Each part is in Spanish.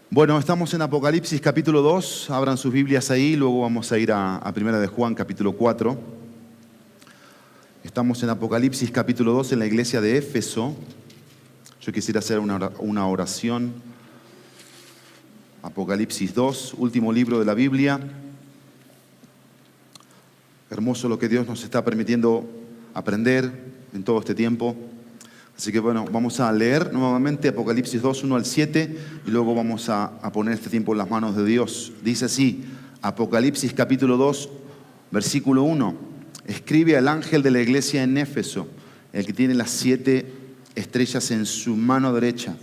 Bueno, estamos en Apocalipsis capítulo 2, abran sus Biblias ahí, luego vamos a ir a Primera de Juan capítulo 4. Estamos en Apocalipsis capítulo 2 en la iglesia de Éfeso. Yo quisiera hacer una oración. Apocalipsis 2, último libro de la Biblia. Hermoso lo que Dios nos está permitiendo aprender en todo este tiempo. Así que bueno, vamos a leer nuevamente Apocalipsis 2, 1 al 7 y luego vamos a poner este tiempo en las manos de Dios. Dice así, Apocalipsis capítulo 2, versículo 1. Escribe al ángel de la iglesia en Éfeso, el que tiene las 7 estrellas en su mano derecha.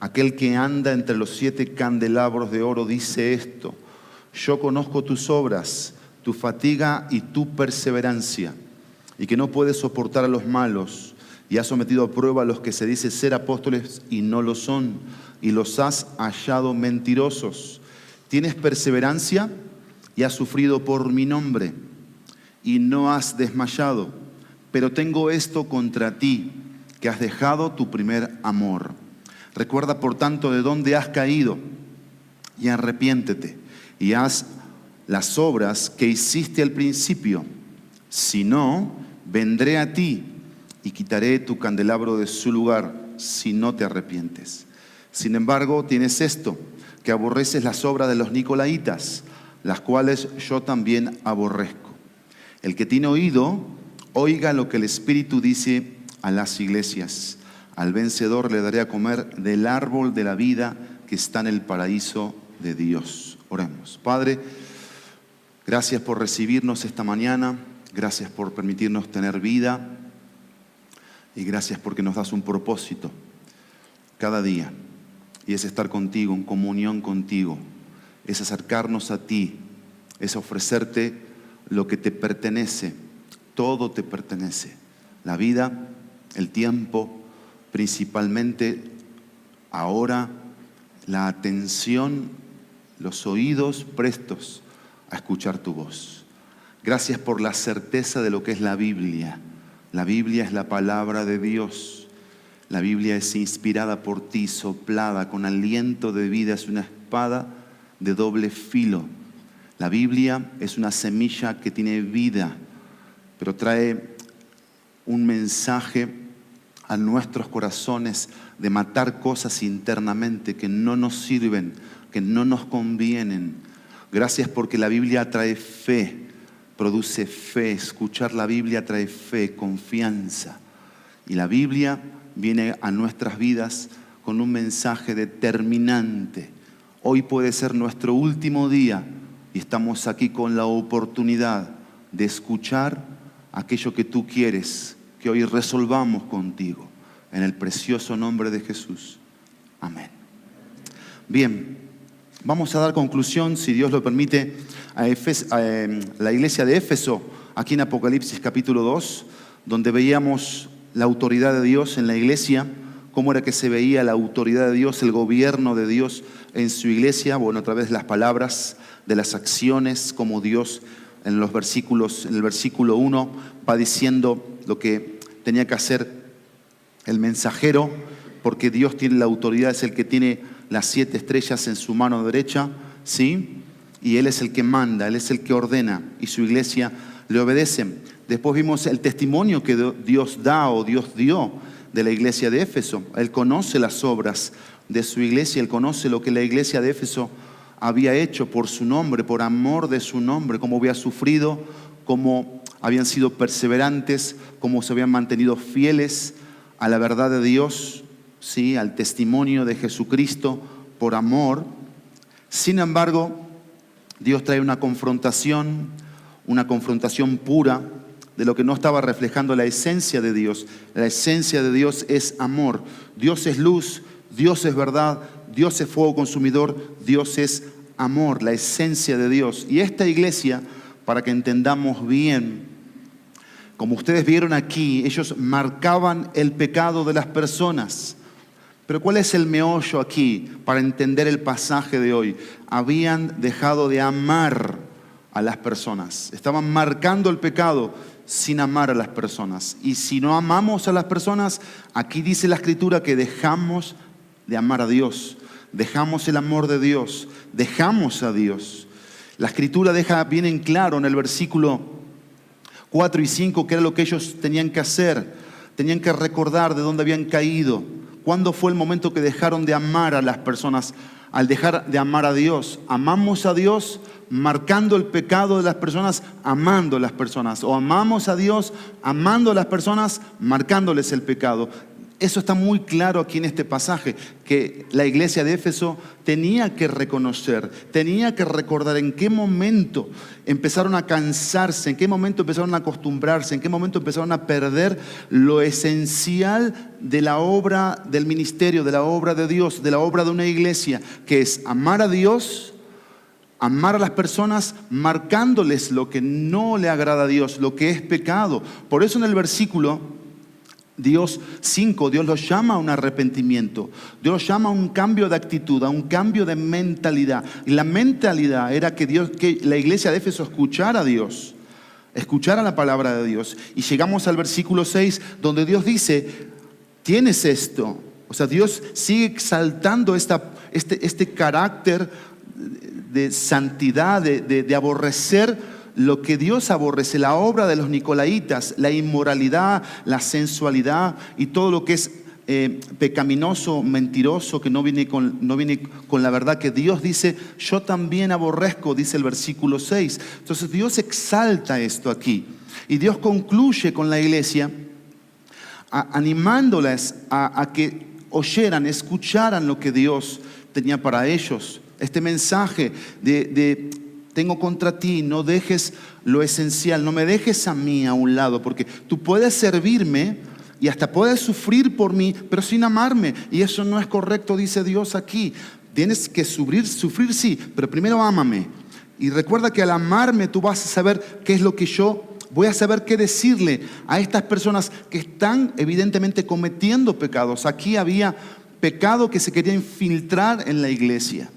Aquel que anda entre los 7 candelabros de oro dice esto: yo conozco tus obras, tu fatiga y tu perseverancia, y que no puedes soportar a los malos, y has sometido a prueba a los que se dice ser apóstoles y no lo son, y los has hallado mentirosos. Tienes perseverancia y has sufrido por mi nombre, y no has desmayado. Pero tengo esto contra ti, que has dejado tu primer amor. Recuerda, por tanto, de dónde has caído, y arrepiéntete, y haz las obras que hiciste al principio. Si no, vendré a ti y quitaré tu candelabro de su lugar, si no te arrepientes. Sin embargo, tienes esto, que aborreces las obras de los nicolaítas, las cuales yo también aborrezco. El que tiene oído, oiga lo que el Espíritu dice a las iglesias. Al vencedor le daré a comer del árbol de la vida que está en el paraíso de Dios. Oremos. Padre, gracias por recibirnos esta mañana, gracias por permitirnos tener vida y gracias porque nos das un propósito cada día, y es estar contigo, en comunión contigo, es acercarnos a ti, es ofrecerte lo que te pertenece. Todo te pertenece, la vida, el tiempo, principalmente ahora la atención, los oídos prestos a escuchar tu voz. Gracias por la certeza de lo que es la Biblia. La Biblia es la palabra de Dios. La Biblia es inspirada por ti, soplada con aliento de vida, es una espada de doble filo. La Biblia es una semilla que tiene vida, pero trae un mensaje a nuestros corazones de matar cosas internamente que no nos sirven, que no nos convienen. Gracias porque la Biblia trae fe, produce fe. Escuchar la Biblia trae fe, confianza. Y la Biblia viene a nuestras vidas con un mensaje determinante. Hoy puede ser nuestro último día y estamos aquí con la oportunidad de escuchar aquello que tú quieres que hoy resolvamos contigo. En el precioso nombre de Jesús. Amén. Bien, vamos a dar conclusión, si Dios lo permite, a la iglesia de Éfeso, aquí en Apocalipsis capítulo 2, donde veíamos la autoridad de Dios en la iglesia, cómo era que se veía la autoridad de Dios, el gobierno de Dios en su iglesia, bueno, a través de las palabras, de las acciones, como Dios en el versículo 1 va diciendo lo que tenía que hacer el mensajero, porque Dios tiene la autoridad, es el que tiene las 7 estrellas en su mano derecha, ¿sí? Y Él es el que manda, Él es el que ordena, y su iglesia le obedece. Después vimos el testimonio que Dios da o Dios dio de la iglesia de Éfeso. Él conoce las obras de su iglesia, Él conoce lo que la iglesia de Éfeso había hecho por su nombre, por amor de su nombre, cómo había sufrido, cómo habían sido perseverantes, cómo se habían mantenido fieles a la verdad de Dios, ¿sí? Al testimonio de Jesucristo por amor. Sin embargo, Dios trae una confrontación pura de lo que no estaba reflejando la esencia de Dios. La esencia de Dios es amor. Dios es luz, Dios es verdad, Dios es fuego consumidor, Dios es amor, la esencia de Dios. Y esta iglesia, para que entendamos bien, como ustedes vieron aquí, ellos marcaban el pecado de las personas. Pero ¿cuál es el meollo aquí para entender el pasaje de hoy? Habían dejado de amar a las personas. Estaban marcando el pecado sin amar a las personas. Y si no amamos a las personas, aquí dice la Escritura que dejamos de amar a Dios. dejamos el amor de Dios, dejamos a Dios. La Escritura deja bien en claro en el versículo 4 y 5 que era lo que ellos tenían que hacer. Tenían que recordar de dónde habían caído. ¿Cuándo fue el momento que dejaron de amar a las personas? Al dejar de amar a Dios. Amamos a Dios marcando el pecado de las personas, amando a las personas. O amamos a Dios amando a las personas, marcándoles el pecado. Eso está muy claro aquí en este pasaje, que la iglesia de Éfeso tenía que reconocer, tenía que recordar en qué momento empezaron a cansarse, en qué momento empezaron a acostumbrarse, en qué momento empezaron a perder lo esencial de la obra del ministerio, de la obra de Dios, de la obra de una iglesia, que es amar a Dios, amar a las personas, marcándoles lo que no le agrada a Dios, lo que es pecado. Por eso en el versículo Dios los llama a un arrepentimiento. Dios los llama a un cambio de actitud, a un cambio de mentalidad. Y la mentalidad era que la iglesia de Éfeso escuchara a Dios, escuchara la palabra de Dios. Y llegamos al versículo 6, donde Dios dice, tienes esto. O sea, Dios sigue exaltando este carácter de santidad, de aborrecer lo que Dios aborrece, la obra de los nicolaitas, la inmoralidad, la sensualidad y todo lo que es pecaminoso, mentiroso, que no viene con la verdad, que Dios dice, yo también aborrezco, dice el versículo 6. Entonces Dios exalta esto aquí y Dios concluye con la iglesia animándolas a que oyeran, escucharan lo que Dios tenía para ellos. Este mensaje de tengo contra ti, no dejes lo esencial, no me dejes a mí a un lado, porque tú puedes servirme y hasta puedes sufrir por mí, pero sin amarme. Y eso no es correcto, dice Dios aquí. Tienes que sufrir sí, pero primero ámame. Y recuerda que al amarme tú vas a saber qué es lo que yo voy a saber qué decirle a estas personas que están evidentemente cometiendo pecados. Aquí había pecado que se quería infiltrar en la iglesia,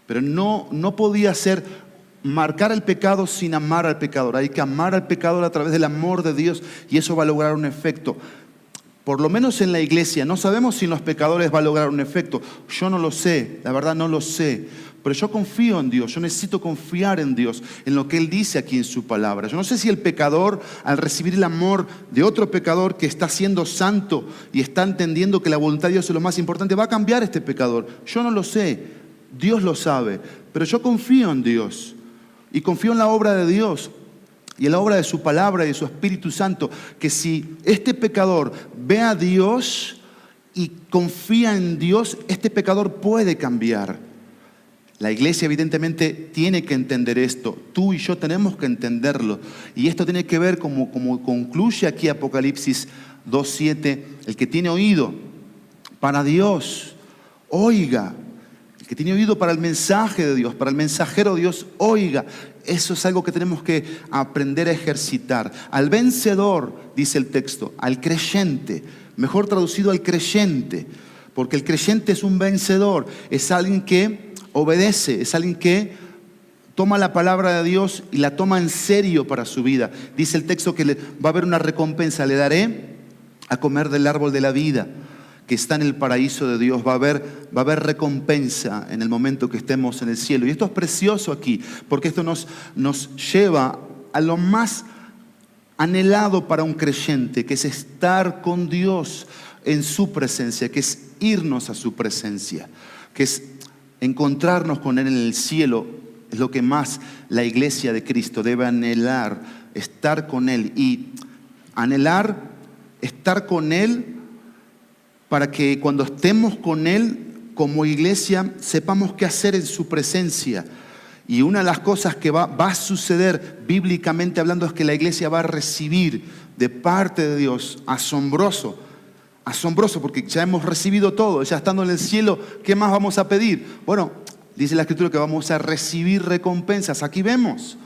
pero no podía ser marcar el pecado sin amar al pecador. Hay que amar al pecador a través del amor de Dios y eso va a lograr un efecto. Por lo menos en la iglesia, no sabemos si en los pecadores va a lograr un efecto. Yo no lo sé, la verdad no lo sé. Pero yo confío en Dios, yo necesito confiar en Dios, en lo que Él dice aquí en su palabra. Yo no sé si el pecador, al recibir el amor de otro pecador que está siendo santo y está entendiendo que la voluntad de Dios es lo más importante, va a cambiar este pecador. Yo no lo sé, Dios lo sabe, pero yo confío en Dios. Y confío en la obra de Dios y en la obra de su palabra y de su Espíritu Santo, que si este pecador ve a Dios y confía en Dios, este pecador puede cambiar. La iglesia evidentemente tiene que entender esto. Tú y yo tenemos que entenderlo. Y esto tiene que ver, como concluye aquí Apocalipsis 2:7, el que tiene oído para Dios, oiga. Que tiene oído para el mensaje de Dios, para el mensajero de Dios, oiga. Eso es algo que tenemos que aprender a ejercitar. Al vencedor, dice el texto, al creyente, mejor traducido al creyente, porque el creyente es un vencedor, es alguien que obedece, es alguien que toma la palabra de Dios y la toma en serio para su vida. Dice el texto que va a haber una recompensa, le daré a comer del árbol de la vida, que está en el paraíso de Dios. Va a haber recompensa en el momento que estemos en el cielo. Y esto es precioso aquí, porque esto nos lleva a lo más anhelado para un creyente, que es estar con Dios en su presencia, que es irnos a su presencia, que es encontrarnos con Él en el cielo. Es lo que más la iglesia de Cristo debe anhelar, estar con Él y anhelar estar con Él, para que cuando estemos con Él como iglesia sepamos qué hacer en su presencia. Y una de las cosas que va a suceder bíblicamente hablando es que la iglesia va a recibir de parte de Dios, asombroso, porque ya hemos recibido todo, ya estando en el cielo, ¿qué más vamos a pedir? Bueno, dice la Escritura que vamos a recibir recompensas. Aquí vemos,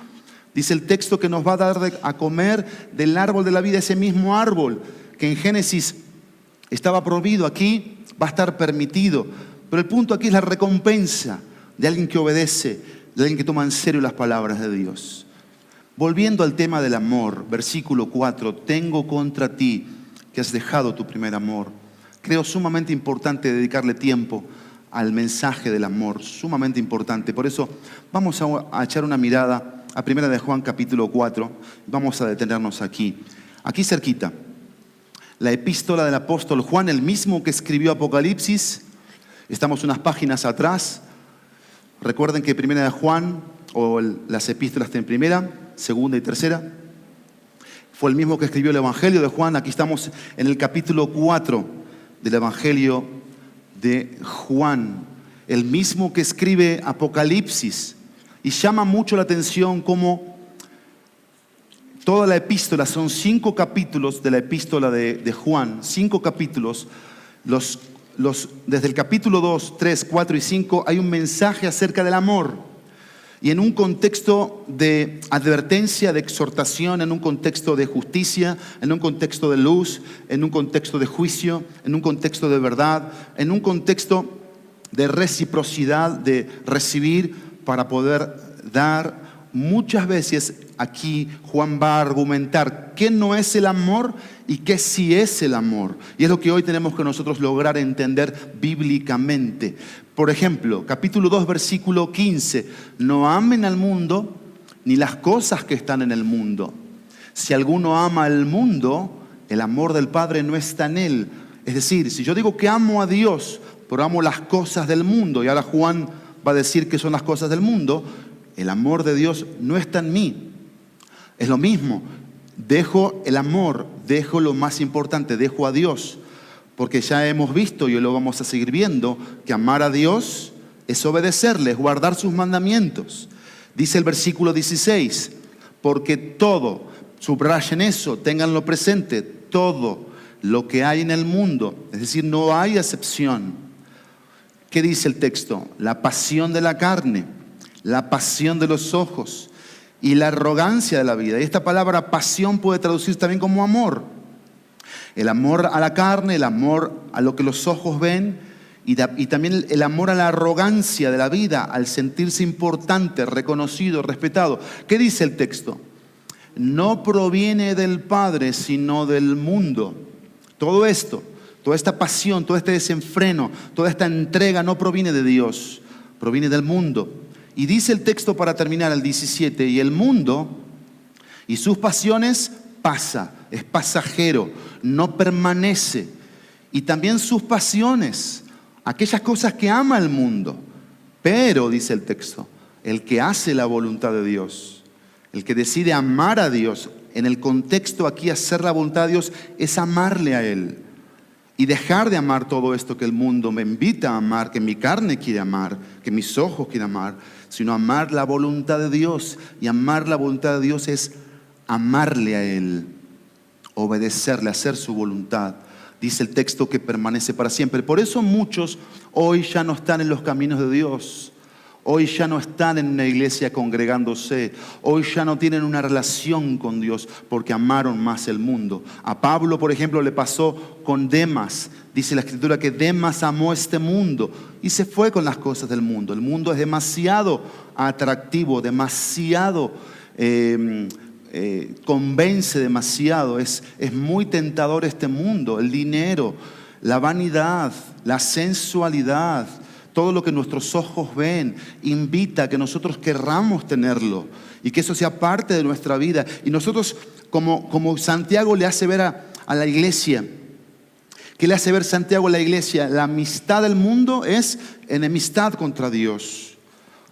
dice el texto que nos va a dar a comer del árbol de la vida, ese mismo árbol que en Génesis estaba prohibido, aquí va a estar permitido. Pero el punto aquí es la recompensa de alguien que obedece, de alguien que toma en serio las palabras de Dios. Volviendo al tema del amor, versículo 4, tengo contra ti que has dejado tu primer amor. Creo sumamente importante dedicarle tiempo al mensaje del amor, sumamente importante. Por eso vamos a echar una mirada a 1 de Juan capítulo 4. Vamos a detenernos aquí cerquita. La epístola del apóstol Juan, el mismo que escribió Apocalipsis. Estamos unas páginas atrás. Recuerden que 1 de Juan, o las epístolas en primera, segunda y tercera, fue el mismo que escribió el Evangelio de Juan. Aquí estamos en el capítulo 4 del Evangelio de Juan, el mismo que escribe Apocalipsis. Y llama mucho la atención cómo toda la epístola, son 5 capítulos de la epístola de Juan, 5 capítulos. Desde el capítulo 2, 3, 4 y 5 hay un mensaje acerca del amor. Y en un contexto de advertencia, de exhortación, en un contexto de justicia, en un contexto de luz, en un contexto de juicio, en un contexto de verdad, en un contexto de reciprocidad, de recibir para poder dar. Muchas veces aquí Juan va a argumentar qué no es el amor y qué sí es el amor. Y es lo que hoy tenemos que nosotros lograr entender bíblicamente. Por ejemplo, capítulo 2, versículo 15. No amen al mundo ni las cosas que están en el mundo. Si alguno ama al mundo, el amor del Padre no está en él. Es decir, si yo digo que amo a Dios, pero amo las cosas del mundo, y ahora Juan va a decir que son las cosas del mundo, el amor de Dios no está en mí. Es lo mismo. Dejo el amor, dejo lo más importante, dejo a Dios. Porque ya hemos visto y hoy lo vamos a seguir viendo, que amar a Dios es obedecerle, es guardar sus mandamientos. Dice el versículo 16, porque todo, subrayen eso, ténganlo presente, todo lo que hay en el mundo, es decir, no hay excepción. ¿Qué dice el texto? La pasión de la carne, la pasión de los ojos y la arrogancia de la vida. Y esta palabra pasión puede traducirse también como amor. El amor a la carne, el amor a lo que los ojos ven y también el amor a la arrogancia de la vida, al sentirse importante, reconocido, respetado. ¿Qué dice el texto? No proviene del Padre, sino del mundo. Todo esto, toda esta pasión, todo este desenfreno, toda esta entrega no proviene de Dios, proviene del mundo. Y dice el texto para terminar, el 17, y el mundo y sus pasiones pasa, es pasajero, no permanece. Y también sus pasiones, aquellas cosas que ama el mundo. Pero, dice el texto, el que hace la voluntad de Dios, el que decide amar a Dios, en el contexto aquí hacer la voluntad de Dios es amarle a Él. Y dejar de amar todo esto que el mundo me invita a amar, que mi carne quiere amar, que mis ojos quieren amar, sino amar la voluntad de Dios. Y amar la voluntad de Dios es amarle a Él, obedecerle, hacer su voluntad. Dice el texto que permanece para siempre. Por eso muchos hoy ya no están en los caminos de Dios. Hoy ya no están en una iglesia congregándose. Hoy ya no tienen una relación con Dios porque amaron más el mundo. A Pablo, por ejemplo, le pasó con Demas. Dice la Escritura que Demas amó este mundo y se fue con las cosas del mundo. El mundo es demasiado atractivo, demasiado convence demasiado. Es muy tentador este mundo. El dinero, la vanidad, la sensualidad. Todo lo que nuestros ojos ven invita a que nosotros querramos tenerlo y que eso sea parte de nuestra vida. Y nosotros, como Santiago le hace ver a la iglesia, ¿qué le hace ver Santiago a la iglesia? La amistad del mundo es enemistad contra Dios.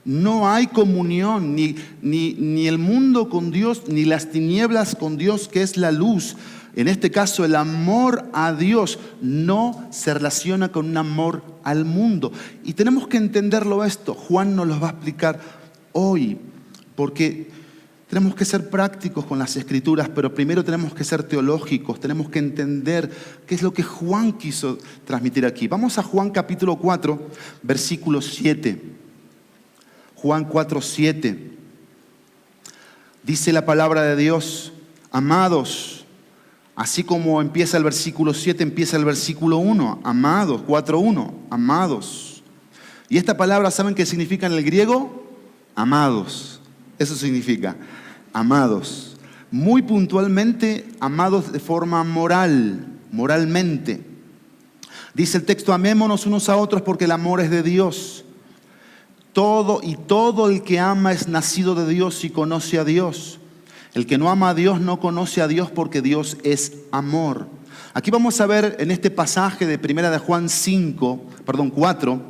No hay comunión, ni el mundo con Dios, ni las tinieblas con Dios, que es la luz. En este caso, el amor a Dios no se relaciona con un amor al mundo. Y tenemos que entenderlo esto. Juan nos lo va a explicar hoy, porque tenemos que ser prácticos con las Escrituras, pero primero tenemos que ser teológicos, tenemos que entender qué es lo que Juan quiso transmitir aquí. Vamos a Juan capítulo 4, versículo 7. Juan 4, 7. Dice la palabra de Dios: amados, así como empieza el versículo 7, empieza el versículo 1. Amados, 4:1, amados. Y esta palabra, ¿saben qué significa en el griego? Amados. Eso significa, amados. Muy puntualmente, amados de forma moral, moralmente. Dice el texto, amémonos unos a otros porque el amor es de Dios. Todo el que ama es nacido de Dios y conoce a Dios. El que no ama a Dios no conoce a Dios porque Dios es amor. Aquí vamos a ver en este pasaje de 1 de Juan 4,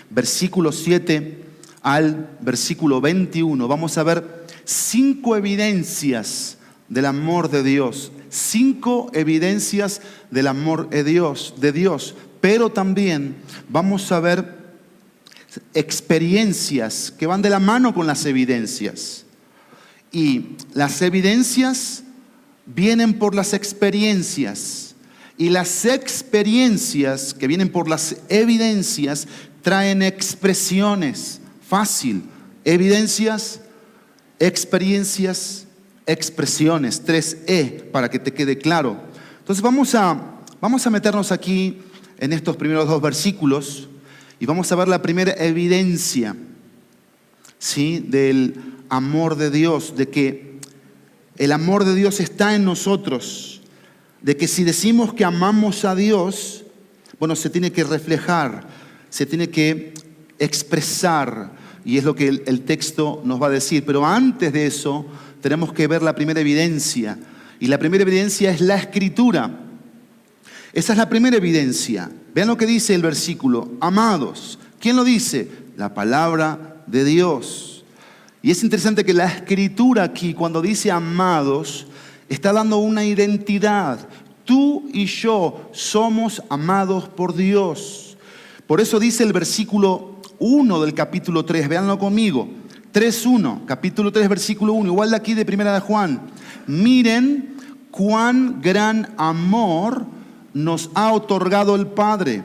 versículo 7 al versículo 21. Vamos a ver 5 evidencias del amor de Dios. 5 evidencias del amor de Dios. Pero también vamos a ver experiencias que van de la mano con las evidencias. Y las evidencias vienen por las experiencias. Y las experiencias que vienen por las evidencias traen expresiones. Fácil. Evidencias, experiencias, expresiones. 3E, para que te quede claro. Entonces vamos a meternos aquí en estos primeros 2 versículos y vamos a ver la primera evidencia, ¿sí?, del amor de Dios, de que el amor de Dios está en nosotros, de que si decimos que amamos a Dios, bueno, se tiene que reflejar, se tiene que expresar, y es lo que el texto nos va a decir. Pero antes de eso, tenemos que ver la primera evidencia, y la primera evidencia es la Escritura. Esa es la primera evidencia. Vean lo que dice el versículo, amados. ¿Quién lo dice? La palabra de Dios. Y es interesante que la Escritura aquí, cuando dice amados, está dando una identidad. Tú y yo somos amados por Dios. Por eso dice el versículo 1 del capítulo 3, véanlo conmigo. 3:1, capítulo 3, versículo 1, igual de aquí de 1 de Juan. Miren cuán gran amor nos ha otorgado el Padre,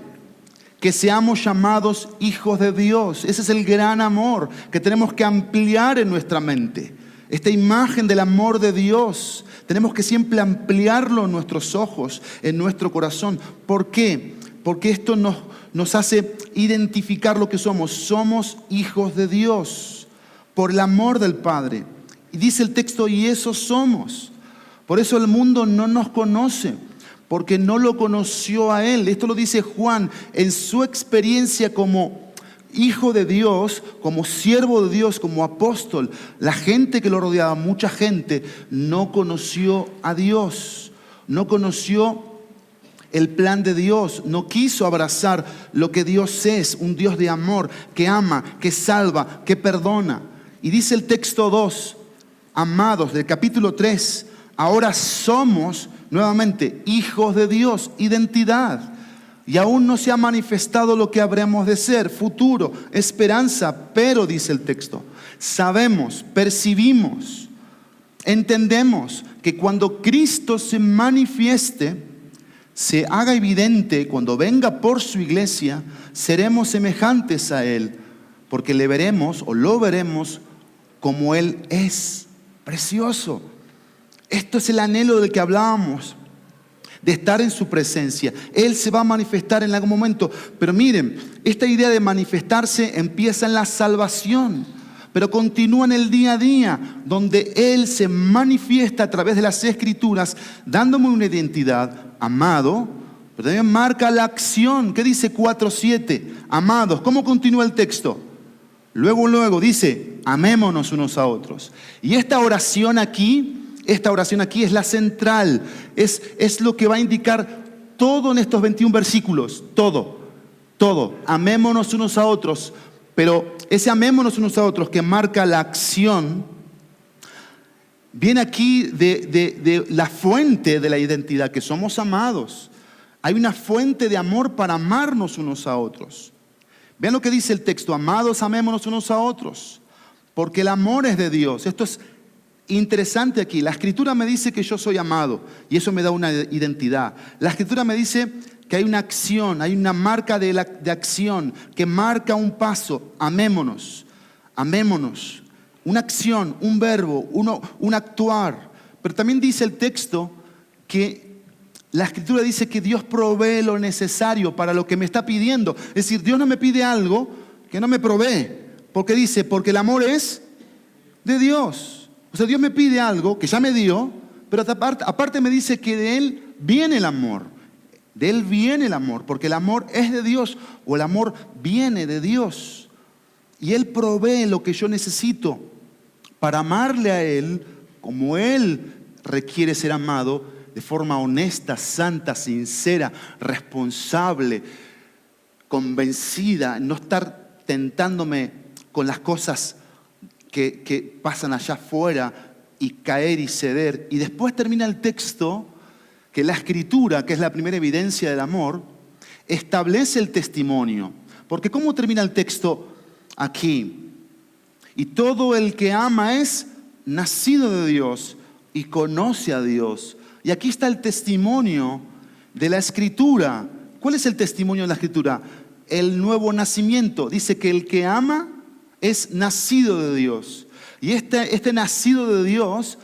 que seamos llamados hijos de Dios. Ese es el gran amor que tenemos que ampliar en nuestra mente. Esta imagen del amor de Dios, tenemos que siempre ampliarlo en nuestros ojos, en nuestro corazón. ¿Por qué? Porque esto nos hace identificar lo que somos. Somos hijos de Dios por el amor del Padre. Y dice el texto, y eso somos. Por eso el mundo no nos conoce, porque no lo conoció a Él. Esto lo dice Juan en su experiencia como hijo de Dios, como siervo de Dios, como apóstol. La gente que lo rodeaba, mucha gente, no conoció a Dios, no conoció el plan de Dios, no quiso abrazar lo que Dios es, un Dios de amor, que ama, que salva, que perdona. Y dice el texto 2, amados, del capítulo 3, ahora somos nuevamente hijos de Dios, identidad. Y aún no se ha manifestado lo que habremos de ser, futuro, esperanza, pero dice el texto, sabemos, percibimos, entendemos que cuando Cristo se manifieste, se haga evidente, cuando venga por su iglesia, seremos semejantes a Él, porque le veremos o lo veremos como Él es. Precioso. Esto es el anhelo del que hablábamos, de estar en su presencia. Él se va a manifestar en algún momento. Pero miren, esta idea de manifestarse empieza en la salvación, pero continúa en el día a día, donde Él se manifiesta a través de las Escrituras, dándome una identidad, amado, pero también marca la acción. ¿Qué dice 4:7? Amados. ¿Cómo continúa el texto? Luego dice, amémonos unos a otros. Y esta oración aquí es la central, es lo que va a indicar todo en estos 21 versículos, todo. Amémonos unos a otros, pero ese amémonos unos a otros que marca la acción, viene aquí de la fuente de la identidad, que somos amados. Hay una fuente de amor para amarnos unos a otros. Vean lo que dice el texto, amados, amémonos unos a otros, porque el amor es de Dios. Esto es interesante aquí. La Escritura me dice que yo soy amado y eso me da una identidad. La Escritura me dice que hay una acción, hay una marca de acción que marca un paso. Amémonos. Una acción, un verbo, un actuar. Pero también dice el texto que la Escritura dice que Dios provee lo necesario para lo que me está pidiendo. Es decir, Dios no me pide algo que no me provee. Porque dice, porque el amor es de Dios. O sea, Dios me pide algo que ya me dio, pero aparte me dice que de Él viene el amor. De Él viene el amor, porque el amor es de Dios o el amor viene de Dios. Y Él provee lo que yo necesito para amarle a Él como Él requiere ser amado, de forma honesta, santa, sincera, responsable, convencida, no estar tentándome con las cosas que pasan allá afuera y caer y ceder. Y después termina el texto que la Escritura, que es la primera evidencia del amor, establece el testimonio. Porque ¿cómo termina el texto aquí? Y todo el que ama es nacido de Dios y conoce a Dios. Y aquí está el testimonio de la Escritura. ¿Cuál es el testimonio de la Escritura? El nuevo nacimiento. Dice que el que ama es nacido de Dios. Y este nacido de Dios,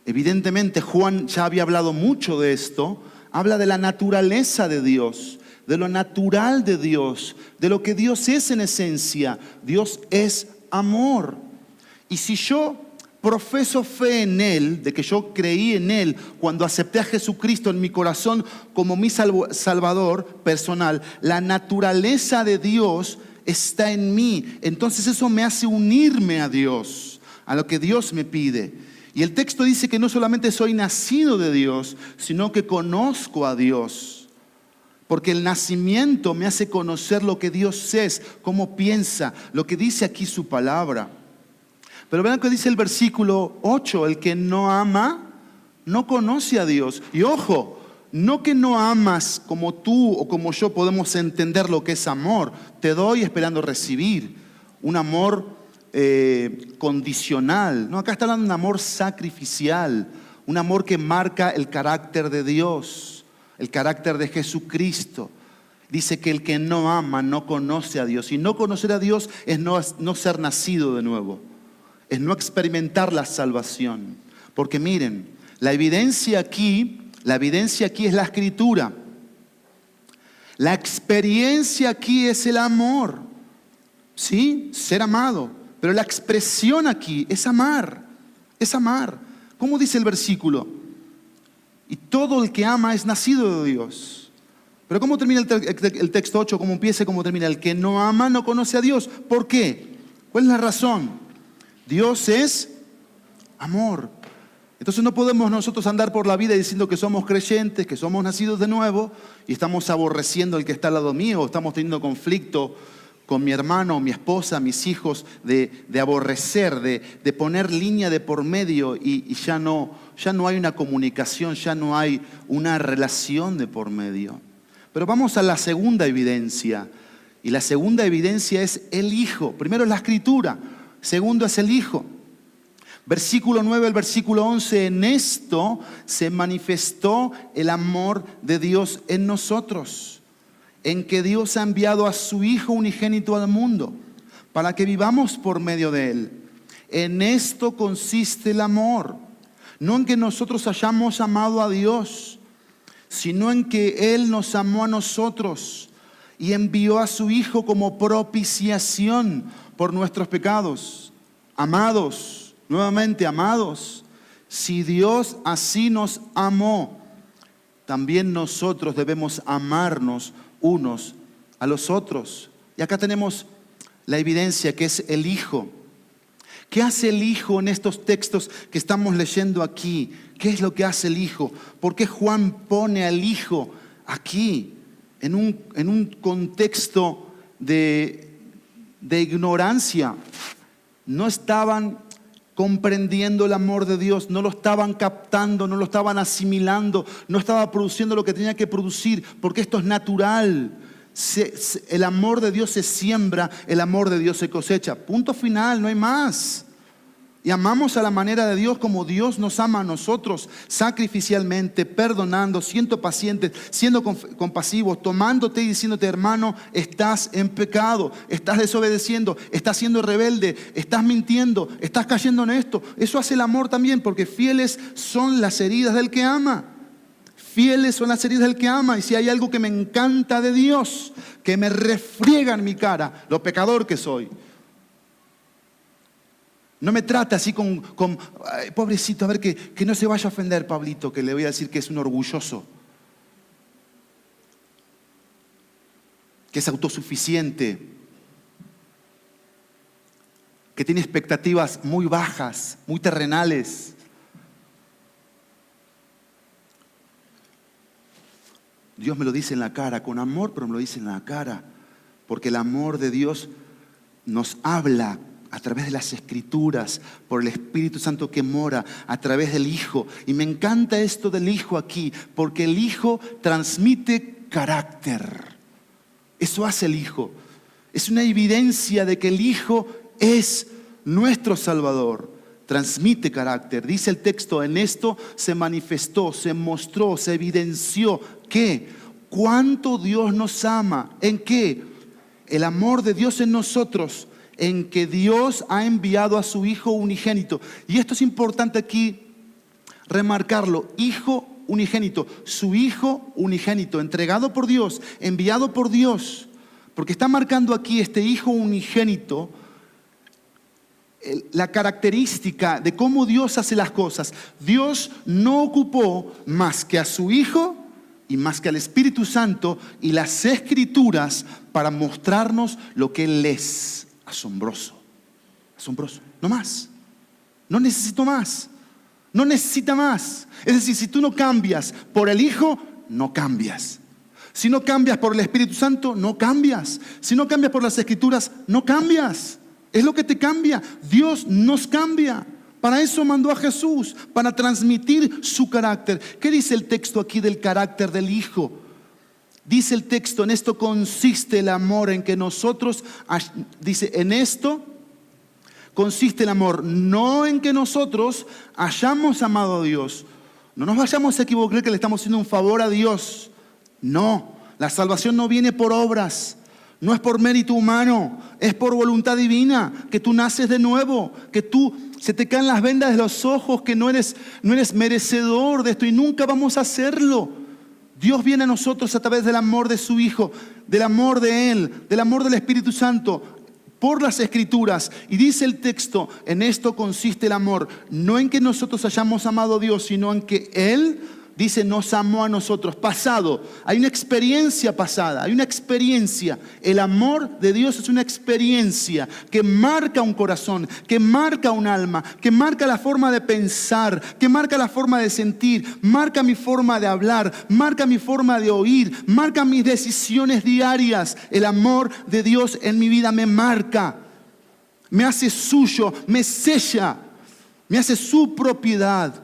evidentemente Juan ya había hablado mucho de esto, habla de la naturaleza de Dios, de lo natural de Dios, de lo que Dios es en esencia. Dios es amor. Y si yo profeso fe en Él, de que yo creí en Él cuando acepté a Jesucristo en mi corazón como mi Salvador personal, la naturaleza de Dios está en mí. Entonces eso me hace unirme a Dios, a lo que Dios me pide. Y el texto dice que no solamente soy nacido de Dios, sino que conozco a Dios. Porque el nacimiento me hace conocer lo que Dios es, cómo piensa, lo que dice aquí su palabra. Pero vean que dice el versículo 8, el que no ama, no conoce a Dios. Y ojo, no que no amas como tú o como yo podemos entender lo que es amor. Te doy esperando recibir. Un amor condicional. No, acá está hablando de un amor sacrificial. Un amor que marca el carácter de Dios, el carácter de Jesucristo. Dice que el que no ama no conoce a Dios. Y no conocer a Dios es no ser nacido de nuevo. Es no experimentar la salvación. Porque miren, la evidencia aquí es la Escritura. La experiencia aquí es el amor. ¿Sí? Ser amado. Pero la expresión aquí es amar. Es amar. ¿Cómo dice el versículo? Y todo el que ama es nacido de Dios. Pero ¿cómo termina el texto 8? ¿Cómo empieza y cómo termina? El que no ama no conoce a Dios. ¿Por qué? ¿Cuál es la razón? Dios es amor. Entonces no podemos nosotros andar por la vida diciendo que somos creyentes, que somos nacidos de nuevo y estamos aborreciendo al que está al lado mío, o estamos teniendo conflicto con mi hermano, mi esposa, mis hijos, de aborrecer, de poner línea de por medio y ya no hay una comunicación, ya no hay una relación de por medio. Pero vamos a la segunda evidencia. Y la segunda evidencia es el Hijo. Primero es la Escritura. Segundo es el Hijo. Versículo 9 al versículo 11. En esto se manifestó el amor de Dios en nosotros, en que Dios ha enviado a su Hijo unigénito al mundo, para que vivamos por medio de Él. En esto consiste el amor, no en que nosotros hayamos amado a Dios, sino en que Él nos amó a nosotros y envió a su Hijo como propiciación por nuestros pecados. Amados, nuevamente amados, si Dios así nos amó, también nosotros debemos amarnos unos a los otros. Y acá tenemos la evidencia que es el Hijo. ¿Qué hace el Hijo en estos textos que estamos leyendo aquí? ¿Qué es lo que hace el Hijo? ¿Por qué Juan pone al Hijo aquí en un contexto de ignorancia? No estaban comprendiendo el amor de Dios, no lo estaban captando, no lo estaban asimilando, no estaba produciendo lo que tenía que producir, porque esto es natural. El amor de Dios se siembra, el amor de Dios se cosecha. Punto final, no hay más. Y amamos a la manera de Dios como Dios nos ama a nosotros, sacrificialmente, perdonando, siendo pacientes, siendo compasivos, tomándote y diciéndote: hermano, estás en pecado, estás desobedeciendo, estás siendo rebelde, estás mintiendo, estás cayendo en esto. Eso hace el amor también, porque fieles son las heridas del que ama. Fieles son las heridas del que ama. Y si hay algo que me encanta de Dios, que me refriega en mi cara, lo pecador que soy. No me trata así con ay, pobrecito, a ver que no se vaya a ofender Pablito, que le voy a decir que es un orgulloso. que es autosuficiente, que tiene expectativas muy bajas, muy terrenales. Dios me lo dice en la cara, con amor, pero me lo dice en la cara, porque el amor de Dios nos habla a través de las Escrituras, por el Espíritu Santo que mora, a través del Hijo. Y me encanta esto del Hijo aquí, porque el Hijo transmite carácter. Eso hace el Hijo. Es una evidencia de que el Hijo es nuestro Salvador. Transmite carácter. Dice el texto, en esto se manifestó, se mostró, se evidenció que cuánto Dios nos ama. ¿En qué? El amor de Dios en nosotros, en que Dios ha enviado a su Hijo unigénito. Y esto es importante aquí remarcarlo. Hijo unigénito, su Hijo unigénito, entregado por Dios, enviado por Dios. Porque está marcando aquí este Hijo unigénito la característica de cómo Dios hace las cosas. Dios no ocupó más que a su Hijo y más que al Espíritu Santo y las Escrituras para mostrarnos lo que Él es. Asombroso, asombroso, no más. No necesito más, no necesita más. Es decir, si tú no cambias por el Hijo, no cambias. Si no cambias por el Espíritu Santo, no cambias. Si no cambias por las Escrituras, no cambias. Es lo que te cambia. Dios nos cambia. Para eso mandó a Jesús, para transmitir su carácter. ¿Qué dice el texto aquí del carácter del Hijo? Dice el texto, en esto consiste el amor, en que nosotros, dice, en esto consiste el amor, no en que nosotros hayamos amado a Dios. No nos vayamos a equivocar que le estamos haciendo un favor a Dios. No, la salvación no viene por obras. No es por mérito humano, es por voluntad divina, que tú naces de nuevo, que tú se te caen las vendas de los ojos, que no eres merecedor de esto y nunca vamos a hacerlo. Dios viene a nosotros a través del amor de su Hijo, del amor de Él, del amor del Espíritu Santo, por las Escrituras. Y dice el texto, en esto consiste el amor, no en que nosotros hayamos amado a Dios, sino en que Él, dice, nos amó a nosotros. Pasado, hay una experiencia pasada, hay una experiencia. El amor de Dios es una experiencia que marca un corazón, que marca un alma, que marca la forma de pensar, que marca la forma de sentir, marca mi forma de hablar, marca mi forma de oír, marca mis decisiones diarias. El amor de Dios en mi vida me marca, me hace suyo, me sella, me hace su propiedad.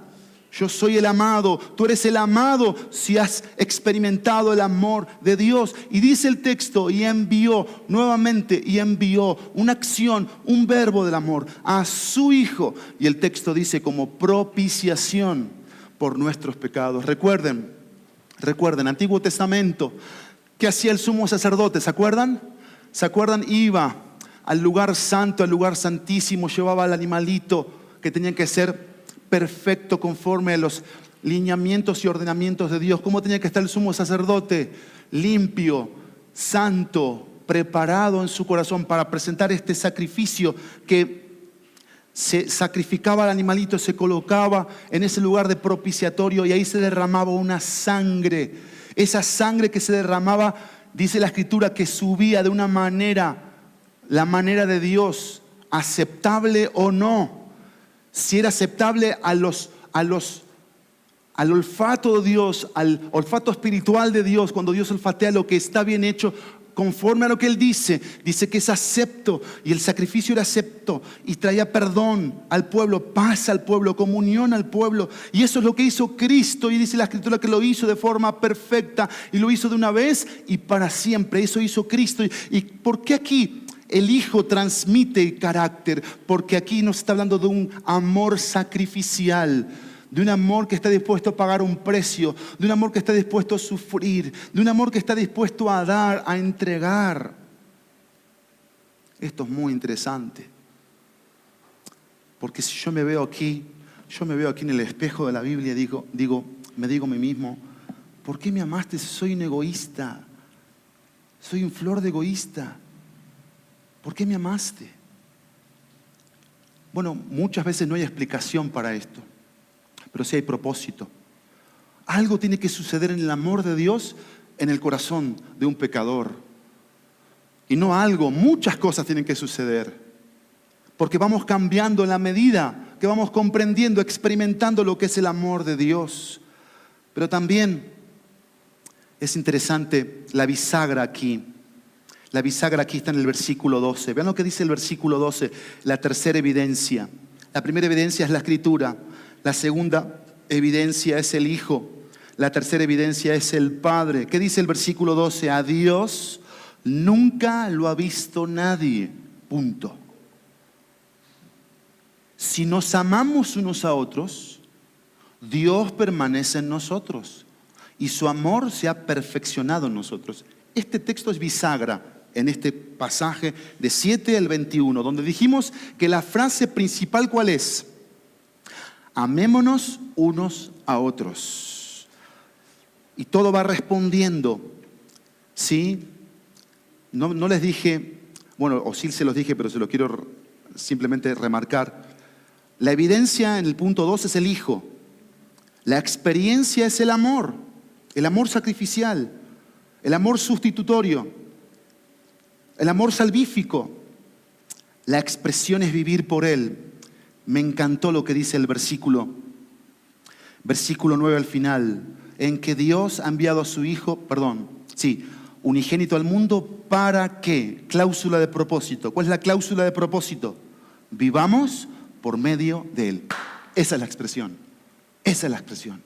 Yo soy el amado, tú eres el amado si has experimentado el amor de Dios. Y dice el texto, y envió nuevamente, y envió una acción, un verbo del amor a su Hijo. Y el texto dice como propiciación por nuestros pecados. Recuerden, Antiguo Testamento, ¿qué hacía el sumo sacerdote? ¿Se acuerdan? ¿Se acuerdan? Iba al lugar santo, al lugar santísimo, llevaba al animalito que tenía que ser perfecto conforme a los lineamientos y ordenamientos de Dios. ¿Cómo tenía que estar el sumo sacerdote? Limpio, santo, preparado en su corazón para presentar este sacrificio que se sacrificaba al animalito, se colocaba en ese lugar de propiciatorio y ahí se derramaba una sangre. Esa sangre que se derramaba, dice la Escritura, que subía de una manera, la manera de Dios, aceptable o no. Si era aceptable al olfato de Dios, al olfato espiritual de Dios, cuando Dios olfatea lo que está bien hecho, conforme a lo que Él dice que es acepto, y el sacrificio era acepto, y traía perdón al pueblo, paz al pueblo, comunión al pueblo, y eso es lo que hizo Cristo, y dice la Escritura que lo hizo de forma perfecta, y lo hizo de una vez y para siempre. Eso hizo Cristo. ¿Y por qué aquí el Hijo transmite carácter? Porque aquí nos está hablando de un amor sacrificial, de un amor que está dispuesto a pagar un precio, de un amor que está dispuesto a sufrir, de un amor que está dispuesto a dar, a entregar. Esto es muy interesante, porque si yo me veo aquí en el espejo de la Biblia, me digo a mí mismo, ¿por qué me amaste si soy un egoísta? Soy un flor de egoísta. ¿Por qué me amaste? Bueno, muchas veces no hay explicación para esto, pero sí hay propósito. Algo tiene que suceder en el amor de Dios en el corazón de un pecador. Y no algo, muchas cosas tienen que suceder. Porque vamos cambiando en la medida que vamos comprendiendo, experimentando lo que es el amor de Dios. Pero también es interesante la bisagra aquí. La bisagra aquí está en el versículo 12. Vean lo que dice el versículo 12, la tercera evidencia. La primera evidencia es la Escritura. La segunda evidencia es el Hijo. La tercera evidencia es el Padre. ¿Qué dice el versículo 12? A Dios nunca lo ha visto nadie. Punto. Si nos amamos unos a otros, Dios permanece en nosotros y su amor se ha perfeccionado en nosotros. Este texto es bisagra en este pasaje de 7 al 21, donde dijimos que la frase principal, ¿cuál es? Amémonos unos a otros. Y todo va respondiendo. ¿Sí? No les dije, bueno, o sí se los dije, pero se los quiero simplemente remarcar. La evidencia en el punto 2 es el Hijo. La experiencia es el amor sacrificial, el amor sustitutorio, el amor salvífico. La expresión es vivir por Él. Me encantó lo que dice el versículo 9 al final, en que Dios ha enviado a su Hijo, unigénito al mundo, ¿para qué? Cláusula de propósito. ¿Cuál es la cláusula de propósito? Vivamos por medio de Él. Esa es la expresión. Esa es la expresión.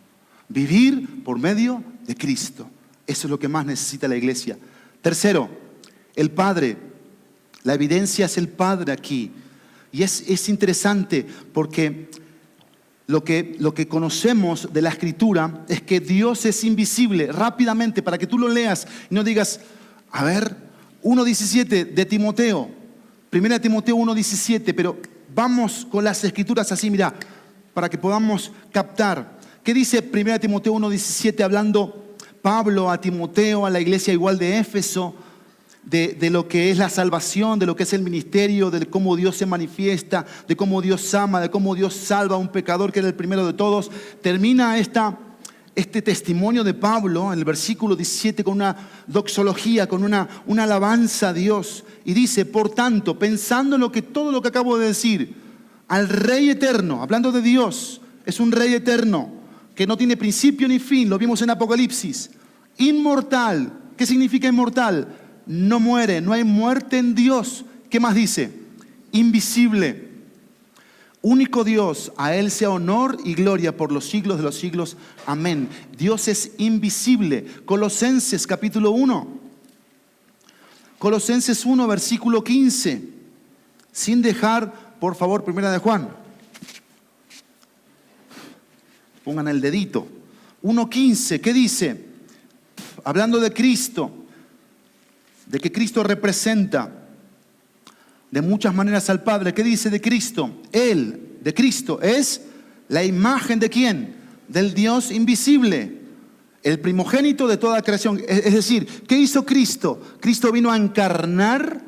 Vivir por medio de Cristo. Eso es lo que más necesita la iglesia. Tercero, el Padre. La evidencia es el Padre aquí. Y es interesante porque lo que conocemos de la Escritura es que Dios es invisible. Rápidamente, para que tú lo leas y no digas, a ver, 1:17 de Timoteo. 1 Timoteo 1:17, pero vamos con las Escrituras así, mira, para que podamos captar. ¿Qué dice 1 Timoteo 1:17 hablando Pablo a Timoteo, a la iglesia igual de Éfeso, de lo que es la salvación, de lo que es el ministerio, de cómo Dios se manifiesta, de cómo Dios ama, de cómo Dios salva a un pecador que era el primero de todos? Termina este testimonio de Pablo en el versículo 17 con una doxología, con una alabanza a Dios. Y dice, por tanto, pensando en todo lo que acabo de decir, al Rey eterno, hablando de Dios, es un Rey eterno, que no tiene principio ni fin, lo vimos en Apocalipsis, inmortal. ¿Qué significa inmortal? No muere, no hay muerte en Dios. ¿Qué más dice? Invisible, único Dios, a Él sea honor y gloria por los siglos de los siglos. Amén. Dios es invisible. Colosenses capítulo 1. Colosenses 1, versículo 15. Sin dejar, por favor, primera de Juan. Pongan el dedito. 1:15, ¿qué dice? Hablando de Cristo, de que Cristo representa de muchas maneras al Padre. ¿Qué dice de Cristo? Él, de Cristo, es la imagen ¿de quién? Del Dios invisible, el primogénito de toda creación. Es decir, ¿qué hizo Cristo? Cristo vino a encarnar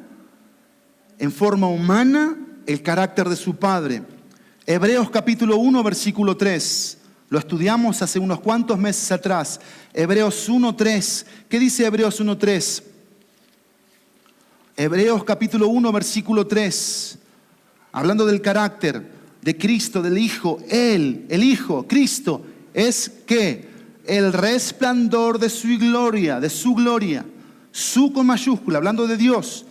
en forma humana el carácter de su Padre. Hebreos capítulo 1, versículo 3. Lo estudiamos hace unos cuantos meses atrás. Hebreos 1:3. ¿Qué dice Hebreos 1:3? Hebreos capítulo 1, versículo 3. Hablando del carácter de Cristo, del Hijo. Él, el Hijo, Cristo, es ¿qué? El resplandor de su gloria, su con mayúscula, hablando de Dios.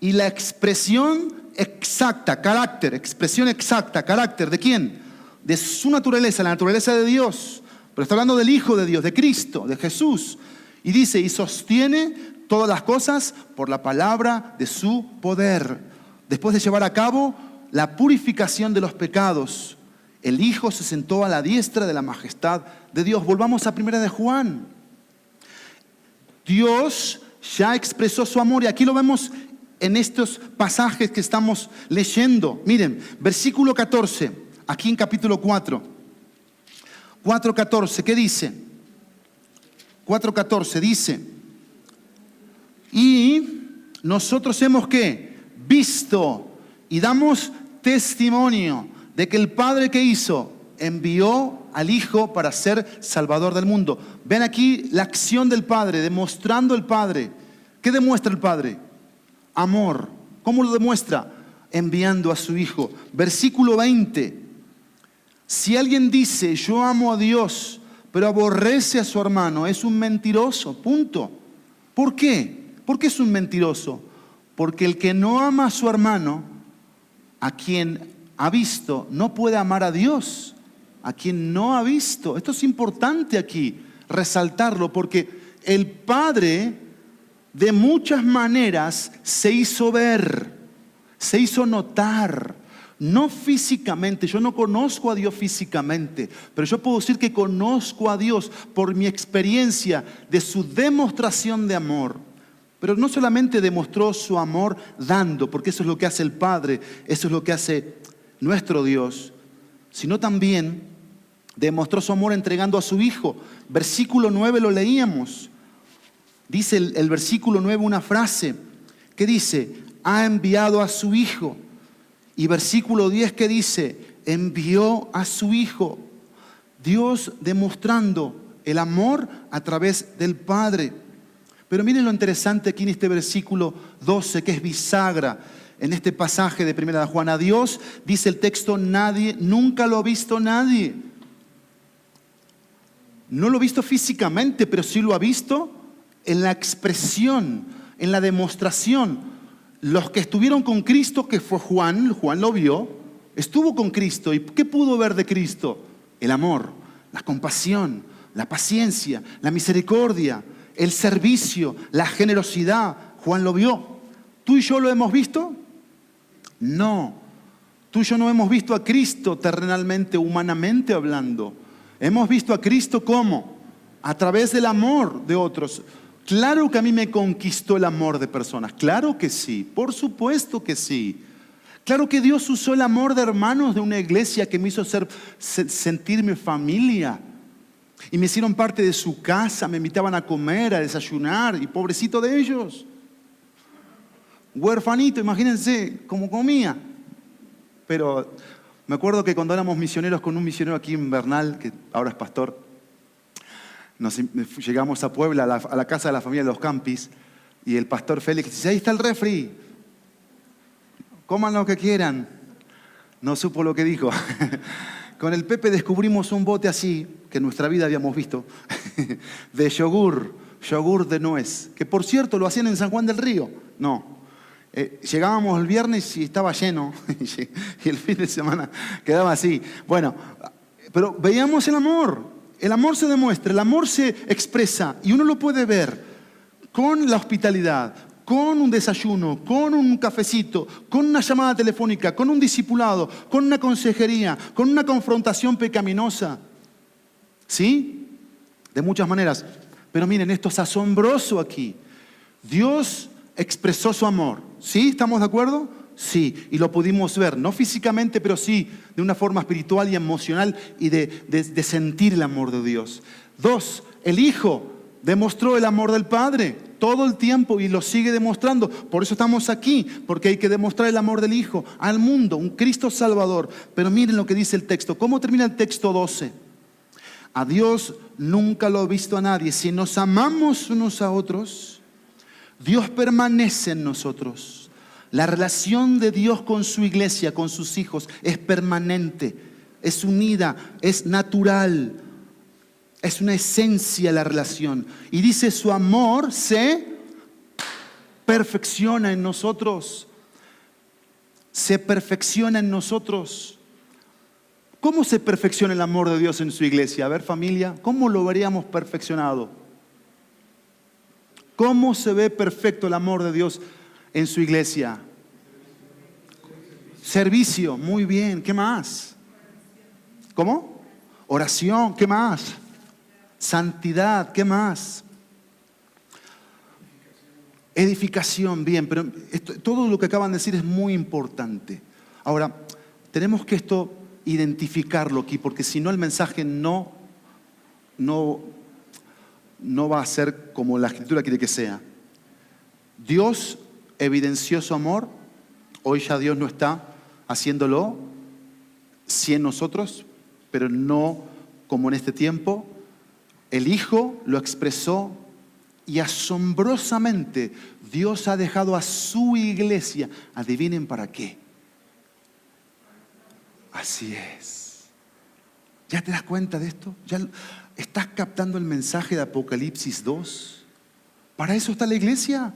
Y la expresión exacta, carácter, expresión exacta, carácter, ¿de quién? De su naturaleza, la naturaleza de Dios. Pero está hablando del Hijo de Dios, de Cristo, de Jesús. Y dice, y sostiene todas las cosas por la palabra de su poder. Después de llevar a cabo la purificación de los pecados, el Hijo se sentó a la diestra de la majestad de Dios. Volvamos a 1 de Juan. Dios ya expresó su amor y aquí lo vemos en estos pasajes que estamos leyendo. Miren, versículo 14. Aquí en capítulo 4, 4:14, ¿qué dice? 4:14 dice, y nosotros hemos ¿qué? Visto y damos testimonio de que el Padre que hizo envió al Hijo para ser Salvador del mundo. Ven aquí la acción del Padre, demostrando el Padre. ¿Qué demuestra el Padre? amor. ¿Cómo lo demuestra? Enviando a su Hijo. Versículo 20. Si alguien dice, yo amo a Dios, pero aborrece a su hermano, es un mentiroso, punto. ¿Por qué? ¿Por qué es un mentiroso? Porque el que no ama a su hermano, a quien ha visto, no puede amar a Dios. A quien no ha visto. Esto es importante aquí, resaltarlo, porque el Padre de muchas maneras se hizo ver, se hizo notar. No físicamente, yo no conozco a Dios físicamente, pero yo puedo decir que conozco a Dios por mi experiencia de su demostración de amor. Pero no solamente demostró su amor dando, porque eso es lo que hace el Padre, eso es lo que hace nuestro Dios, sino también demostró su amor entregando a su Hijo. Versículo 9 lo leíamos. Dice el versículo 9 una frase que dice, ha enviado a su Hijo. Y versículo 10 que dice, envió a su Hijo. Dios demostrando el amor a través del Padre. Pero miren lo interesante aquí en este versículo 12, que es bisagra en este pasaje de 1 Juan. A Dios, dice el texto, nadie, nunca lo ha visto nadie. No lo ha visto físicamente, pero sí lo ha visto en la expresión, en la demostración. Los que estuvieron con Cristo, que fue Juan lo vio, estuvo con Cristo. ¿Y qué pudo ver de Cristo? El amor, la compasión, la paciencia, la misericordia, el servicio, la generosidad. Juan lo vio. ¿Tú y yo lo hemos visto? No. Tú y yo no hemos visto a Cristo terrenalmente, humanamente hablando. Hemos visto a Cristo ¿cómo? A través del amor de otros. Claro que a mí me conquistó el amor de personas. Claro que sí, por supuesto que sí. Claro que Dios usó el amor de hermanos de una iglesia que me hizo sentirme familia. Y me hicieron parte de su casa, me invitaban a comer, a desayunar. Y pobrecito de ellos. Huerfanito, imagínense cómo comía. Pero me acuerdo que cuando éramos misioneros con un misionero aquí en Bernal, que ahora es pastor, llegamos a Puebla, a la casa de la familia de los Campis, y el pastor Félix dice, ahí está el refri, coman lo que quieran. No supo lo que dijo. Con el Pepe descubrimos un bote así, que en nuestra vida habíamos visto, de yogur de nuez, que por cierto lo hacían en San Juan del Río. No. Llegábamos el viernes y estaba lleno, y el fin de semana quedaba así. Bueno, pero veíamos el amor. El amor se demuestra, el amor se expresa, y uno lo puede ver con la hospitalidad, con un desayuno, con un cafecito, con una llamada telefónica, con un discipulado, con una consejería, con una confrontación pecaminosa. ¿Sí? De muchas maneras. Pero miren, esto es asombroso aquí. Dios expresó su amor. ¿Sí? ¿Estamos de acuerdo? Sí. Y lo pudimos ver, no físicamente, pero sí de una forma espiritual y emocional y de sentir el amor de Dios. 2, el Hijo demostró el amor del Padre todo el tiempo y lo sigue demostrando. Por eso estamos aquí, porque hay que demostrar el amor del Hijo al mundo, un Cristo Salvador. Pero miren lo que dice el texto. ¿Cómo termina el texto 12? A Dios nunca lo ha visto a nadie. Si nos amamos unos a otros, Dios permanece en nosotros. La relación de Dios con su iglesia, con sus hijos, es permanente, es unida, es natural. Es una esencia la relación. Y dice, su amor se perfecciona en nosotros. Se perfecciona en nosotros. ¿Cómo se perfecciona el amor de Dios en su iglesia? A ver, familia, ¿cómo lo veríamos perfeccionado? ¿Cómo se ve perfecto el amor de Dios en su iglesia? Servicio, muy bien. ¿Qué más? ¿Cómo? Oración, ¿qué más? Santidad, ¿qué más? Edificación, bien, pero todo lo que acaban de decir es muy importante. Ahora, tenemos que identificarlo aquí, porque si no el mensaje no va a ser como la Escritura quiere que sea. Dios evidenció su amor, hoy ya Dios no está haciéndolo, sí en nosotros, pero no como en este tiempo. El Hijo lo expresó Y asombrosamente Dios ha dejado a su iglesia. Adivinen para qué. Así es. ¿Ya te das cuenta de esto? ¿Ya estás captando el mensaje de Apocalipsis 2? Para eso está la iglesia.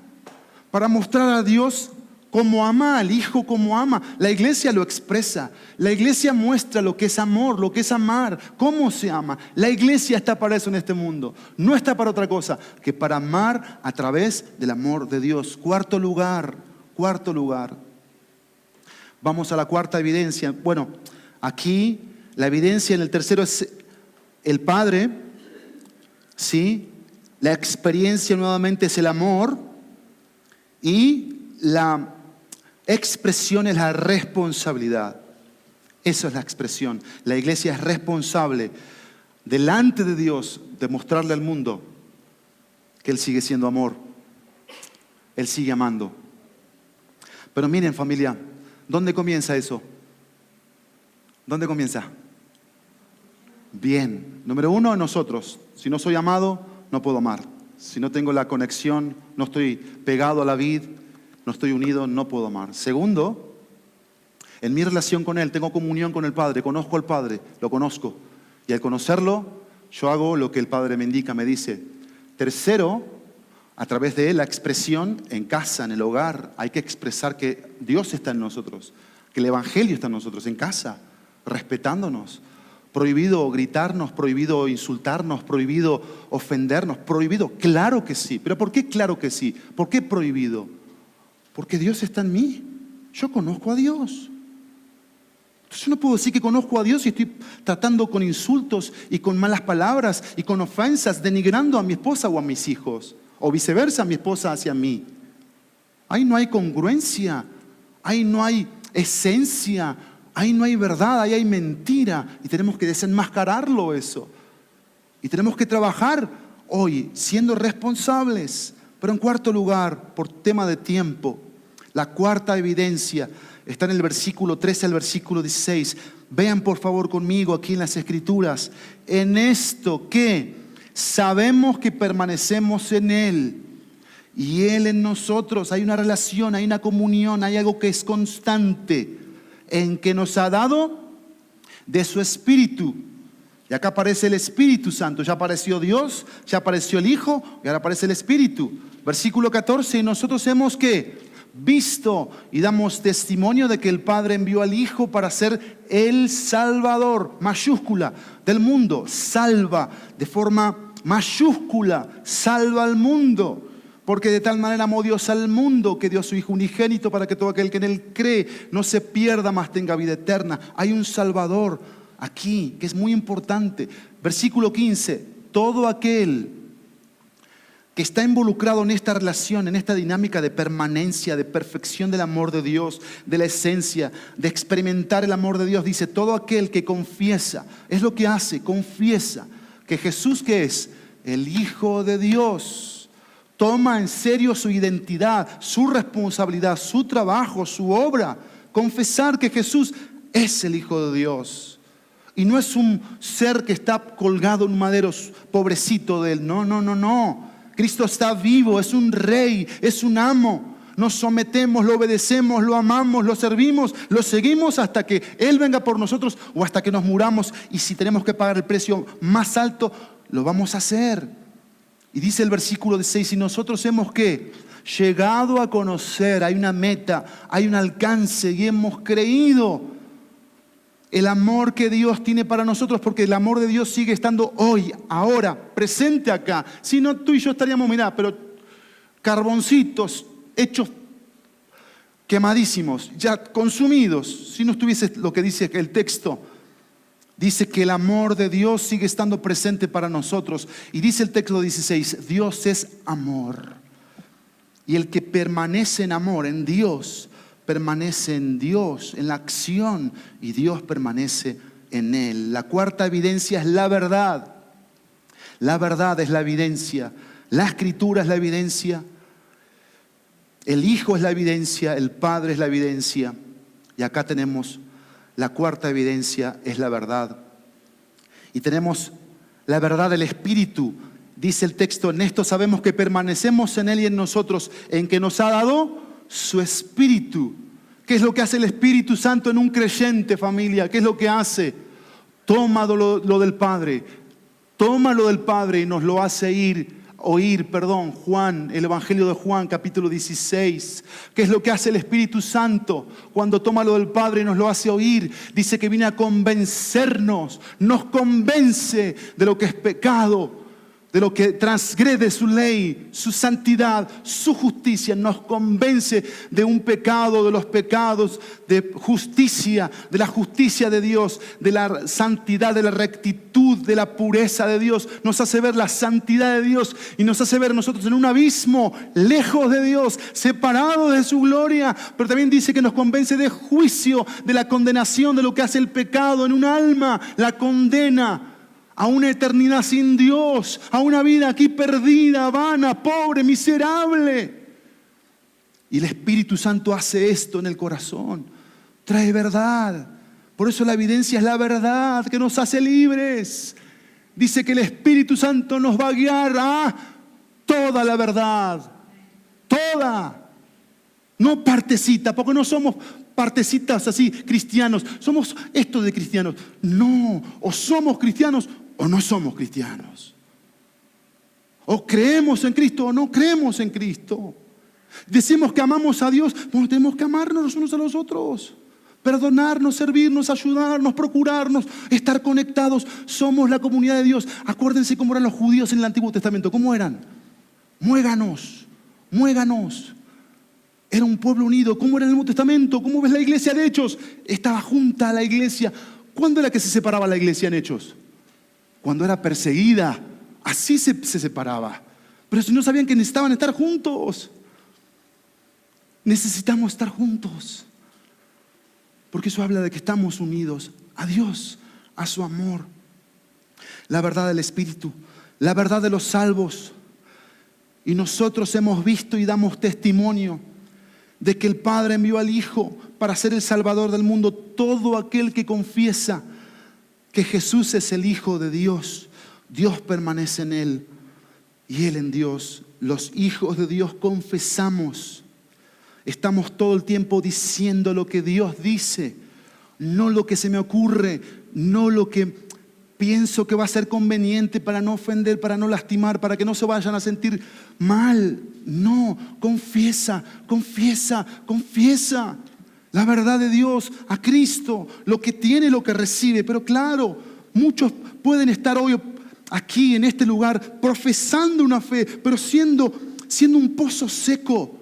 Para mostrar a Dios como ama, al Hijo como ama. La iglesia lo expresa. La iglesia muestra lo que es amor, lo que es amar, cómo se ama. La iglesia está para eso en este mundo. No está para otra cosa que para amar a través del amor de Dios. Cuarto lugar. Vamos a la cuarta evidencia. Bueno, aquí la evidencia en el tercero es el Padre. ¿Sí? La experiencia nuevamente es el amor. Y la expresión es la responsabilidad. Eso es la expresión. La iglesia es responsable delante de Dios de mostrarle al mundo que Él sigue siendo amor. Él sigue amando. Pero miren, familia, ¿dónde comienza eso? ¿Dónde comienza? Bien. Número uno, en nosotros. Si no soy amado, no puedo amar. Si no tengo la conexión, no estoy pegado a la vid, no estoy unido, no puedo amar. Segundo, en mi relación con Él, tengo comunión con el Padre, conozco al Padre, lo conozco. Y al conocerlo, yo hago lo que el Padre me indica, me dice. Tercero, a través de Él, la expresión en casa, en el hogar. Hay que expresar que Dios está en nosotros, que el Evangelio está en nosotros, en casa, respetándonos. Prohibido gritarnos, prohibido insultarnos, prohibido ofendernos, prohibido. Claro que sí. ¿Pero por qué claro que sí? ¿Por qué prohibido? Porque Dios está en mí. Yo conozco a Dios. Entonces yo no puedo decir que conozco a Dios y estoy tratando con insultos y con malas palabras y con ofensas, denigrando a mi esposa o a mis hijos. O viceversa, a mi esposa hacia mí. Ahí no hay congruencia. Ahí no hay esencia. Ahí no hay verdad, ahí hay mentira. Y tenemos que desenmascararlo eso. Y tenemos que trabajar hoy siendo responsables. Pero en cuarto lugar, por tema de tiempo, la cuarta evidencia está en el versículo 13 al versículo 16. Vean por favor conmigo aquí en las Escrituras. En esto que sabemos que permanecemos en Él y Él en nosotros. Hay una relación, hay una comunión, hay algo que es constante. En que nos ha dado de su Espíritu. Y acá aparece el Espíritu Santo. Ya apareció Dios, ya apareció el Hijo y ahora aparece el Espíritu. Versículo 14, y nosotros hemos ¿qué? Visto y damos testimonio de que el Padre envió al Hijo para ser el Salvador, mayúscula, del mundo. Salva de forma mayúscula, salva al mundo. Porque de tal manera amó Dios al mundo que dio a su Hijo unigénito para que todo aquel que en Él cree no se pierda, mas tenga vida eterna. Hay un Salvador aquí que es muy importante. Versículo 15. Todo aquel que está involucrado en esta relación, en esta dinámica de permanencia, de perfección del amor de Dios, de la esencia, de experimentar el amor de Dios, dice, todo aquel que confiesa, es lo que hace, confiesa que Jesús, ¿qué es? El Hijo de Dios. Toma en serio su identidad, su responsabilidad, su trabajo, su obra. Confesar que Jesús es el Hijo de Dios. Y no es un ser que está colgado en un madero, pobrecito de Él. No. Cristo está vivo, es un rey, es un amo. Nos sometemos, lo obedecemos, lo amamos, lo servimos, lo seguimos hasta que Él venga por nosotros o hasta que nos muramos. Y si tenemos que pagar el precio más alto, lo vamos a hacer. Y dice el versículo 16, y nosotros hemos ¿qué? Llegado a conocer, hay una meta, hay un alcance y hemos creído el amor que Dios tiene para nosotros, porque el amor de Dios sigue estando hoy, ahora, presente acá. Si no, tú y yo estaríamos, mirá, pero carboncitos, hechos quemadísimos, ya consumidos, si no estuviese lo que dice el texto. Dice que el amor de Dios sigue estando presente para nosotros. Y dice el texto 16, Dios es amor. Y el que permanece en amor, en Dios, permanece en Dios, en la acción, y Dios permanece en Él. La cuarta evidencia es la verdad. La verdad es la evidencia. La Escritura es la evidencia. El Hijo es la evidencia. El Padre es la evidencia. Y acá tenemos la cuarta evidencia, es la verdad. Y tenemos la verdad del Espíritu. Dice el texto, en esto sabemos que permanecemos en Él y en nosotros, en que nos ha dado su Espíritu. ¿Qué es lo que hace el Espíritu Santo en un creyente, familia? ¿Qué es lo que hace? Toma lo del Padre. Toma lo del Padre y nos lo hace oír, Juan, el Evangelio de Juan, capítulo 16. ¿Qué es lo que hace el Espíritu Santo cuando toma lo del Padre y nos lo hace oír? Dice que viene a convencernos, nos convence de lo que es pecado, de lo que transgrede su ley, su santidad, su justicia. Nos convence de un pecado, de los pecados, de justicia, de la justicia de Dios, de la santidad, de la rectitud, de la pureza de Dios. Nos hace ver la santidad de Dios y nos hace ver nosotros en un abismo, lejos de Dios, separados de su gloria. Pero también dice que nos convence de juicio, de la condenación, de lo que hace el pecado en un alma, la condena a una eternidad sin Dios, a una vida aquí perdida, vana, pobre, miserable. Y el Espíritu Santo hace esto en el corazón, trae verdad. Por eso la evidencia es la verdad que nos hace libres. Dice que el Espíritu Santo nos va a guiar a toda la verdad, toda. No partecita, porque no somos partecitas así cristianos. Somos esto de cristianos. No, o somos cristianos o no somos cristianos. O creemos en Cristo o no creemos en Cristo. Decimos que amamos a Dios, bueno, tenemos que amarnos los unos a los otros. Perdonarnos, servirnos, ayudarnos, procurarnos, estar conectados. Somos la comunidad de Dios. Acuérdense cómo eran los judíos en el Antiguo Testamento. ¿Cómo eran? Muéganos, muéganos. Era un pueblo unido. ¿Cómo era en el Nuevo Testamento? ¿Cómo ves la iglesia de Hechos? Estaba junta a la iglesia. ¿Cuándo era que se separaba la iglesia en Hechos? Cuando era perseguida. Así se separaba. Pero si no sabían que necesitaban estar juntos. Necesitamos estar juntos. Porque eso habla de que estamos unidos a Dios, a su amor. La verdad del Espíritu, la verdad de los salvos. Y nosotros hemos visto y damos testimonio de que el Padre envió al Hijo para ser el Salvador del mundo. Todo aquel que confiesa que Jesús es el Hijo de Dios, Dios permanece en Él y Él en Dios. Los hijos de Dios confesamos. Estamos todo el tiempo diciendo lo que Dios dice, no lo que se me ocurre, no lo que pienso que va a ser conveniente para no ofender, para no lastimar, para que no se vayan a sentir mal. No, confiesa, confiesa, confiesa la verdad de Dios a Cristo, lo que tiene, lo que recibe. Pero claro, muchos pueden estar hoy aquí en este lugar profesando una fe, pero siendo un pozo seco,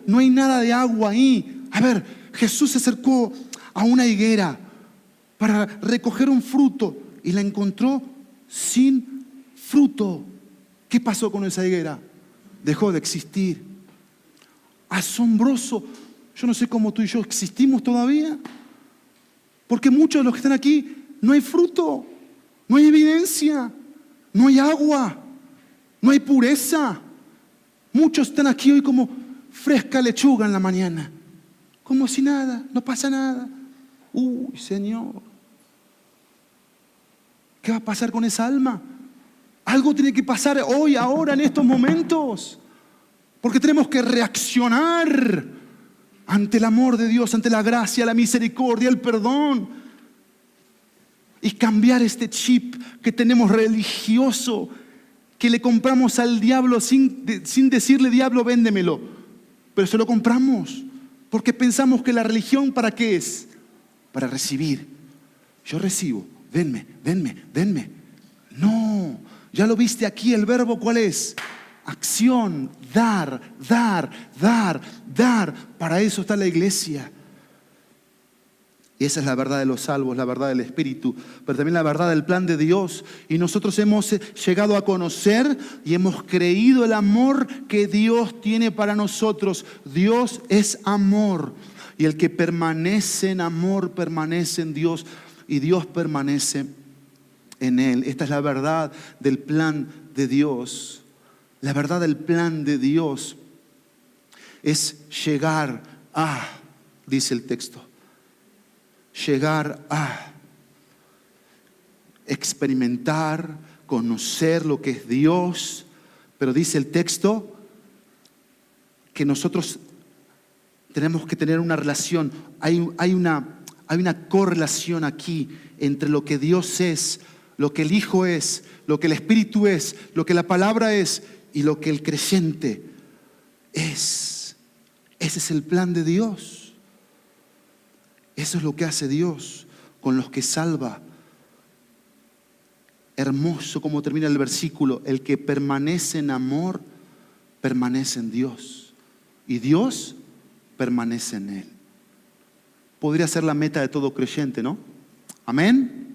no hay nada de agua ahí. A ver, Jesús se acercó a una higuera para recoger un fruto y la encontró sin fruto. ¿Qué pasó con esa higuera? Dejó de existir. Asombroso. Yo no sé cómo tú y yo existimos todavía, porque muchos de los que están aquí no hay fruto, no hay evidencia, no hay agua, no hay pureza. Muchos están aquí hoy como fresca lechuga en la mañana, como si nada, no pasa nada. Uy, Señor, ¿qué va a pasar con esa alma? Algo tiene que pasar hoy, ahora, en estos momentos, porque tenemos que reaccionar ante el amor de Dios, ante la gracia, la misericordia, el perdón, y cambiar este chip que tenemos religioso, que le compramos al diablo sin decirle: diablo, véndemelo. Pero se lo compramos porque pensamos que la religión, ¿para qué es? Para recibir. Yo recibo, denme, denme, denme. No, ya lo viste aquí, el verbo ¿cuál es? Acción, dar, dar, dar, dar. Para eso está la iglesia. Y esa es la verdad de los salvos, la verdad del Espíritu, pero también la verdad del plan de Dios. Y nosotros hemos llegado a conocer y hemos creído el amor que Dios tiene para nosotros. Dios es amor. Y el que permanece en amor, permanece en Dios. Y Dios permanece en Él. Esta es la verdad del plan de Dios. La verdad del plan de Dios es llegar a, dice el texto, llegar a experimentar, conocer lo que es Dios, pero dice el texto que nosotros tenemos que tener una relación. Hay una correlación aquí entre lo que Dios es, lo que el Hijo es, lo que el Espíritu es, lo que la palabra es y lo que el creyente es. Ese es el plan de Dios. Eso es lo que hace Dios con los que salva. Hermoso como termina el versículo. El que permanece en amor, permanece en Dios. Y Dios permanece en él. Podría ser la meta de todo creyente, ¿no? Amén.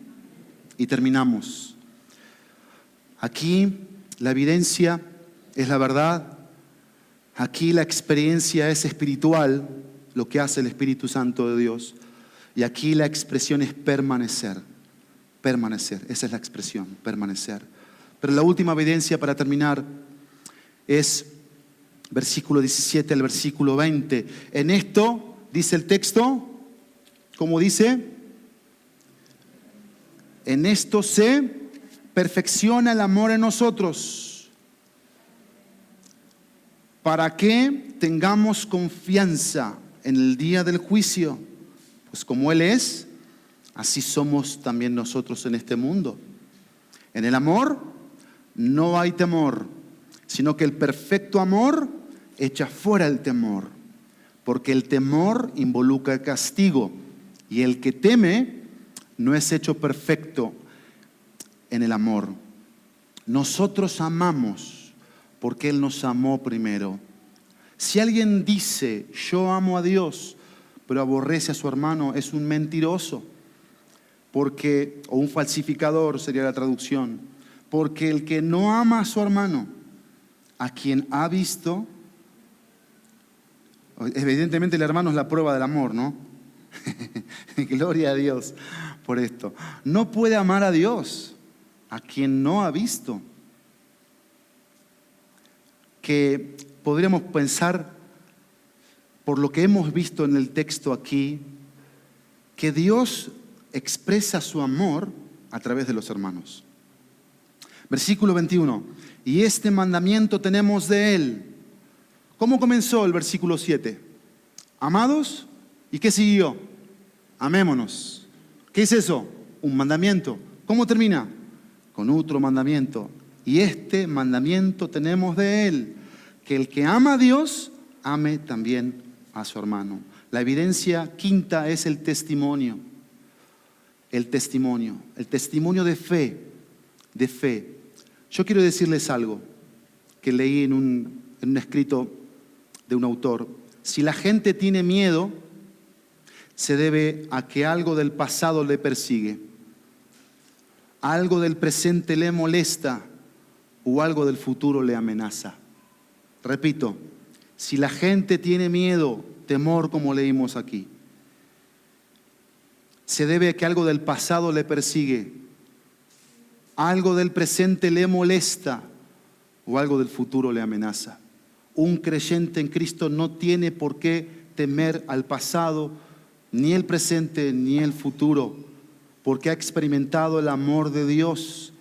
Y terminamos. Aquí la evidencia es la verdad. Aquí la experiencia es espiritual, lo que hace el Espíritu Santo de Dios. Y aquí la expresión es permanecer. Permanecer, esa es la expresión, permanecer. Pero la última evidencia para terminar es versículo 17 al versículo 20. En esto, dice el texto, ¿cómo dice? En esto se perfecciona el amor en nosotros, para que tengamos confianza en el día del juicio. Pues como Él es, así somos también nosotros en este mundo. En el amor no hay temor, sino que el perfecto amor echa fuera el temor, porque el temor involucra castigo, y el que teme no es hecho perfecto en el amor. Nosotros amamos porque Él nos amó primero. Si alguien dice, yo amo a Dios, pero aborrece a su hermano, es un mentiroso. O un falsificador sería la traducción. Porque el que no ama a su hermano, a quien ha visto, evidentemente el hermano es la prueba del amor, ¿no? Gloria a Dios por esto. No puede amar a Dios, a quien no ha visto. Que podríamos pensar, por lo que hemos visto en el texto aquí, que Dios expresa su amor a través de los hermanos. Versículo 21. Y este mandamiento tenemos de Él. ¿Cómo comenzó el versículo 7? Amados, ¿y qué siguió? Amémonos. ¿Qué es eso? Un mandamiento. ¿Cómo termina? Con otro mandamiento. Y este mandamiento tenemos de Él, que el que ama a Dios, ame también a su hermano. La evidencia quinta es el testimonio. El testimonio de fe. Yo quiero decirles algo que leí en un escrito de un autor. Si la gente tiene miedo, se debe a que algo del pasado le persigue, algo del presente le molesta o algo del futuro le amenaza. Repito, si la gente tiene miedo, temor, como leímos aquí, se debe a que algo del pasado le persigue, algo del presente le molesta o algo del futuro le amenaza. Un creyente en Cristo no tiene por qué temer al pasado, ni el presente, ni el futuro, porque ha experimentado el amor de Dios.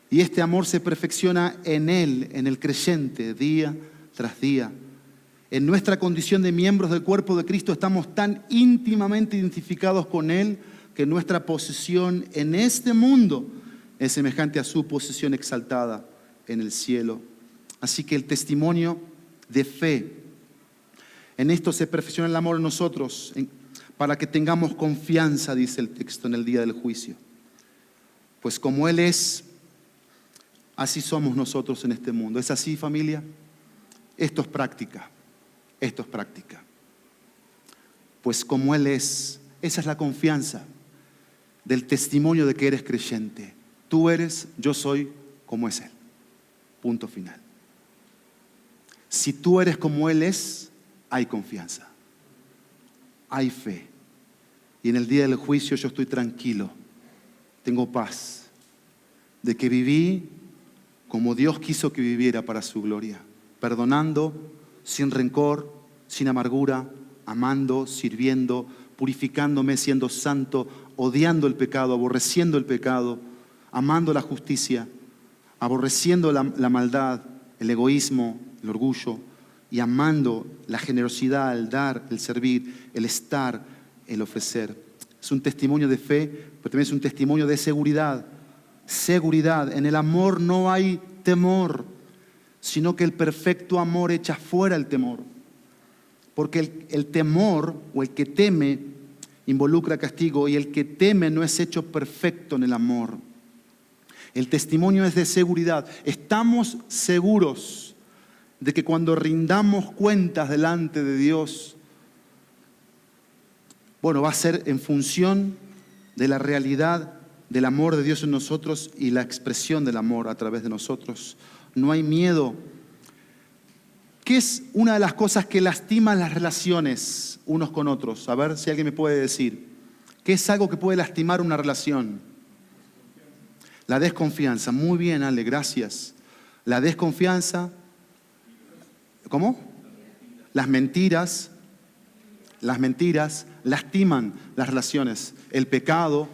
Y este amor se perfecciona en Él, en el creyente, día tras día. En nuestra condición de miembros del cuerpo de Cristo estamos tan íntimamente identificados con Él que nuestra posición en este mundo es semejante a su posición exaltada en el cielo. Así que el testimonio de fe, en esto se perfecciona el amor en nosotros, para que tengamos confianza, dice el texto, en el día del juicio. Pues como Él es, así somos nosotros en este mundo. ¿Es así, familia? Esto es práctica. Esto es práctica. Pues como Él es, esa es la confianza del testimonio de que eres creyente. Tú eres, yo soy como es Él. Punto final. Si tú eres como Él es, hay confianza, hay fe. Y en el día del juicio yo estoy tranquilo, tengo paz, de que viví como Dios quiso que viviera para su gloria, perdonando, sin rencor, sin amargura, amando, sirviendo, purificándome, siendo santo, odiando el pecado, aborreciendo el pecado, amando la justicia, aborreciendo la maldad, el egoísmo, el orgullo, y amando la generosidad, el dar, el servir, el estar, el ofrecer. Es un testimonio de fe, pero también es un testimonio de seguridad. Seguridad. En el amor no hay temor, sino que el perfecto amor echa fuera el temor. Porque el temor o el que teme involucra castigo, y el que teme no es hecho perfecto en el amor. El testimonio es de seguridad. Estamos seguros de que cuando rindamos cuentas delante de Dios, va a ser en función de la realidad del amor de Dios en nosotros y la expresión del amor a través de nosotros. No hay miedo. ¿Qué es una de las cosas que lastima las relaciones unos con otros? A ver si alguien me puede decir. ¿Qué es algo que puede lastimar una relación? La desconfianza. Muy bien, Ale, gracias. La desconfianza. ¿Cómo? Las mentiras lastiman las relaciones. El pecado.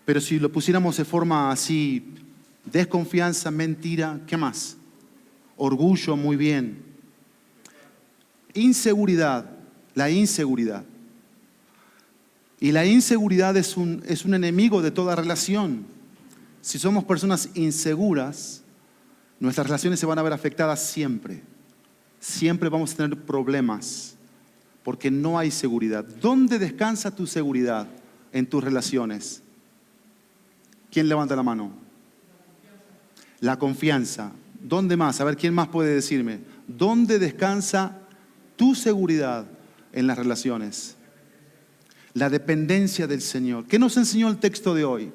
Pero si lo pusiéramos de forma así, desconfianza, mentira, ¿qué más? Orgullo, muy bien. Inseguridad, la inseguridad. Y la inseguridad es un enemigo de toda relación. Si somos personas inseguras, nuestras relaciones se van a ver afectadas siempre. Siempre vamos a tener problemas porque no hay seguridad. ¿Dónde descansa tu seguridad en tus relaciones? ¿Quién levanta la mano? La confianza. ¿Dónde más? A ver, ¿quién más puede decirme? ¿Dónde descansa tu seguridad en las relaciones? La dependencia del Señor. ¿Qué nos enseñó el texto de hoy?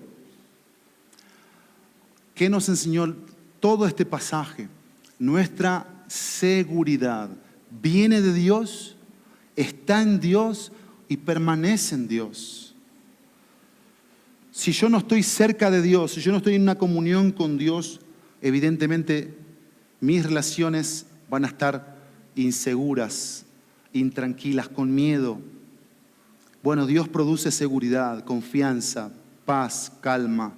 ¿Qué nos enseñó todo este pasaje? Nuestra seguridad viene de Dios, está en Dios y permanece en Dios. Si yo no estoy cerca de Dios, si yo no estoy en una comunión con Dios, evidentemente mis relaciones van a estar inseguras, intranquilas, con miedo. Dios produce seguridad, confianza, paz, calma.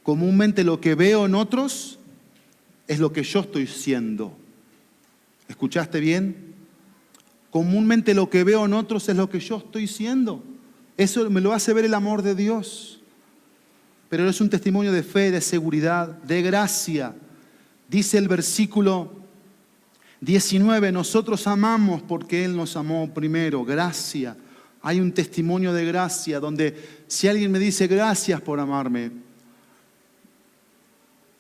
Comúnmente lo que veo en otros es lo que yo estoy siendo. ¿Escuchaste bien? Comúnmente lo que veo en otros es lo que yo estoy siendo. Eso me lo hace ver el amor de Dios. Pero es un testimonio de fe, de seguridad, de gracia. Dice el versículo 19, nosotros amamos porque Él nos amó primero. Gracia. Hay un testimonio de gracia donde si alguien me dice gracias por amarme,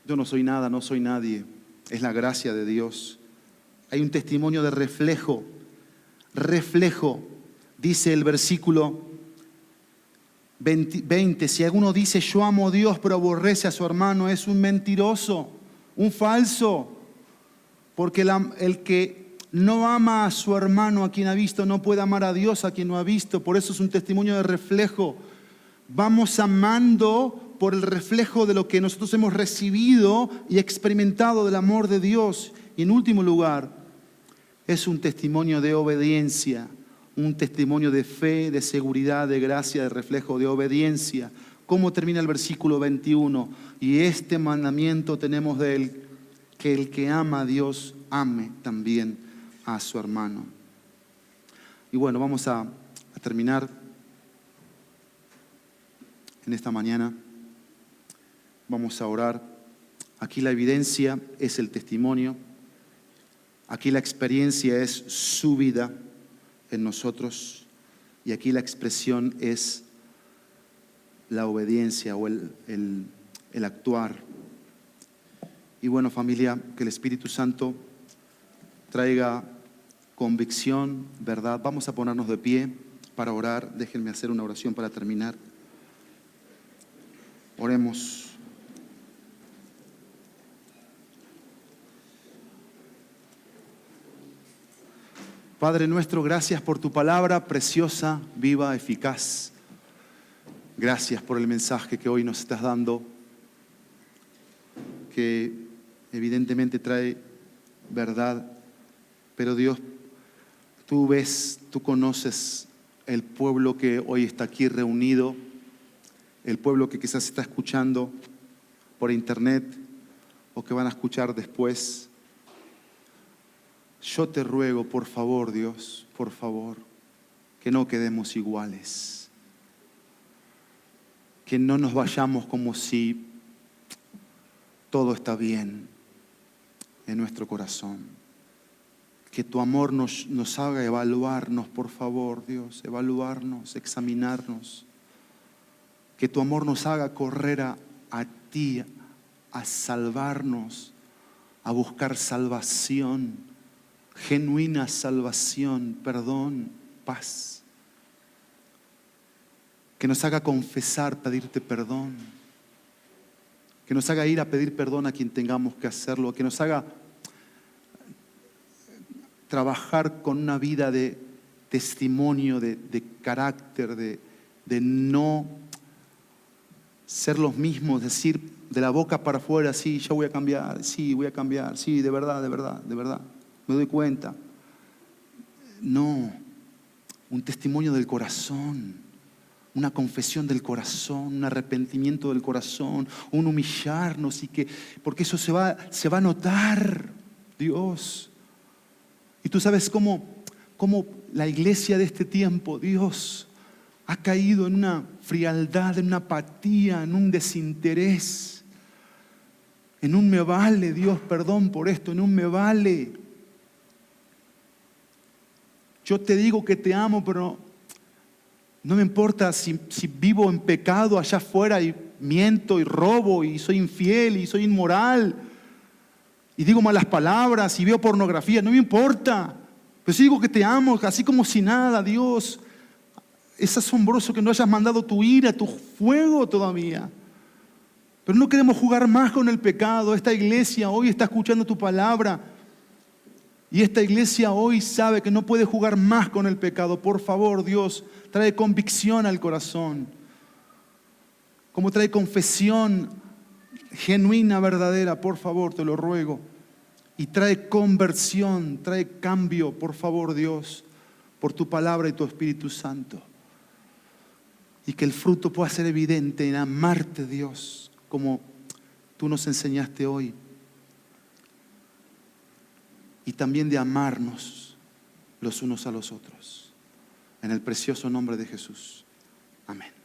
yo no soy nada, no soy nadie. Es la gracia de Dios. Hay un testimonio de reflejo. Reflejo. Dice el versículo 20, si alguno dice yo amo a Dios pero aborrece a su hermano, es un mentiroso, un falso. Porque el que no ama a su hermano a quien ha visto no puede amar a Dios a quien no ha visto. Por eso es un testimonio de reflejo. Vamos amando por el reflejo de lo que nosotros hemos recibido y experimentado del amor de Dios. Y en último lugar, es un testimonio de obediencia. Un testimonio de fe, de seguridad, de gracia, de reflejo, de obediencia. ¿Cómo termina el versículo 21? Y este mandamiento tenemos de Él, que el que ama a Dios, ame también a su hermano. Y vamos a terminar en esta mañana. Vamos a orar. Aquí la evidencia es el testimonio. Aquí la experiencia es su vida en nosotros, y aquí la expresión es la obediencia o el actuar. Y familia, que el Espíritu Santo traiga convicción, verdad. Vamos a ponernos de pie para orar. Déjenme hacer una oración para terminar. Oremos. Padre nuestro, gracias por tu palabra preciosa, viva, eficaz. Gracias por el mensaje que hoy nos estás dando, que evidentemente trae verdad. Pero Dios, tú ves, tú conoces el pueblo que hoy está aquí reunido, el pueblo que quizás está escuchando por internet, o que van a escuchar después. Yo te ruego, por favor, Dios, por favor, que no quedemos iguales. Que no nos vayamos como si todo está bien en nuestro corazón. Que tu amor nos haga evaluarnos, por favor, Dios, evaluarnos, examinarnos. Que tu amor nos haga correr a ti, a salvarnos, a buscar salvación, genuina salvación, perdón, paz. Que nos haga confesar, pedirte perdón. Que nos haga ir a pedir perdón a quien tengamos que hacerlo. Que nos haga trabajar con una vida de testimonio, de carácter, de no ser los mismos, decir de la boca para afuera, sí, yo voy a cambiar, sí, voy a cambiar, sí, de verdad, me doy cuenta. No, un testimonio del corazón, una confesión del corazón, un arrepentimiento del corazón, un humillarnos, porque eso se va a notar, Dios. Y tú sabes cómo la iglesia de este tiempo, Dios, ha caído en una frialdad, en una apatía, en un desinterés, en un me vale, Dios, perdón por esto, en un me vale. Yo te digo que te amo, pero no me importa si vivo en pecado allá afuera y miento y robo y soy infiel y soy inmoral y digo malas palabras y veo pornografía, no me importa. Pero si digo que te amo, así como si nada, Dios. Es asombroso que no hayas mandado tu ira, tu fuego todavía. Pero no queremos jugar más con el pecado. Esta iglesia hoy está escuchando tu palabra. Y esta iglesia hoy sabe que no puede jugar más con el pecado. Por favor, Dios, trae convicción al corazón. Como trae confesión genuina, verdadera, por favor, te lo ruego. Y trae conversión, trae cambio, por favor, Dios, por tu palabra y tu Espíritu Santo. Y que el fruto pueda ser evidente en amarte, Dios, como tú nos enseñaste hoy. Y también de amarnos los unos a los otros. En el precioso nombre de Jesús. Amén.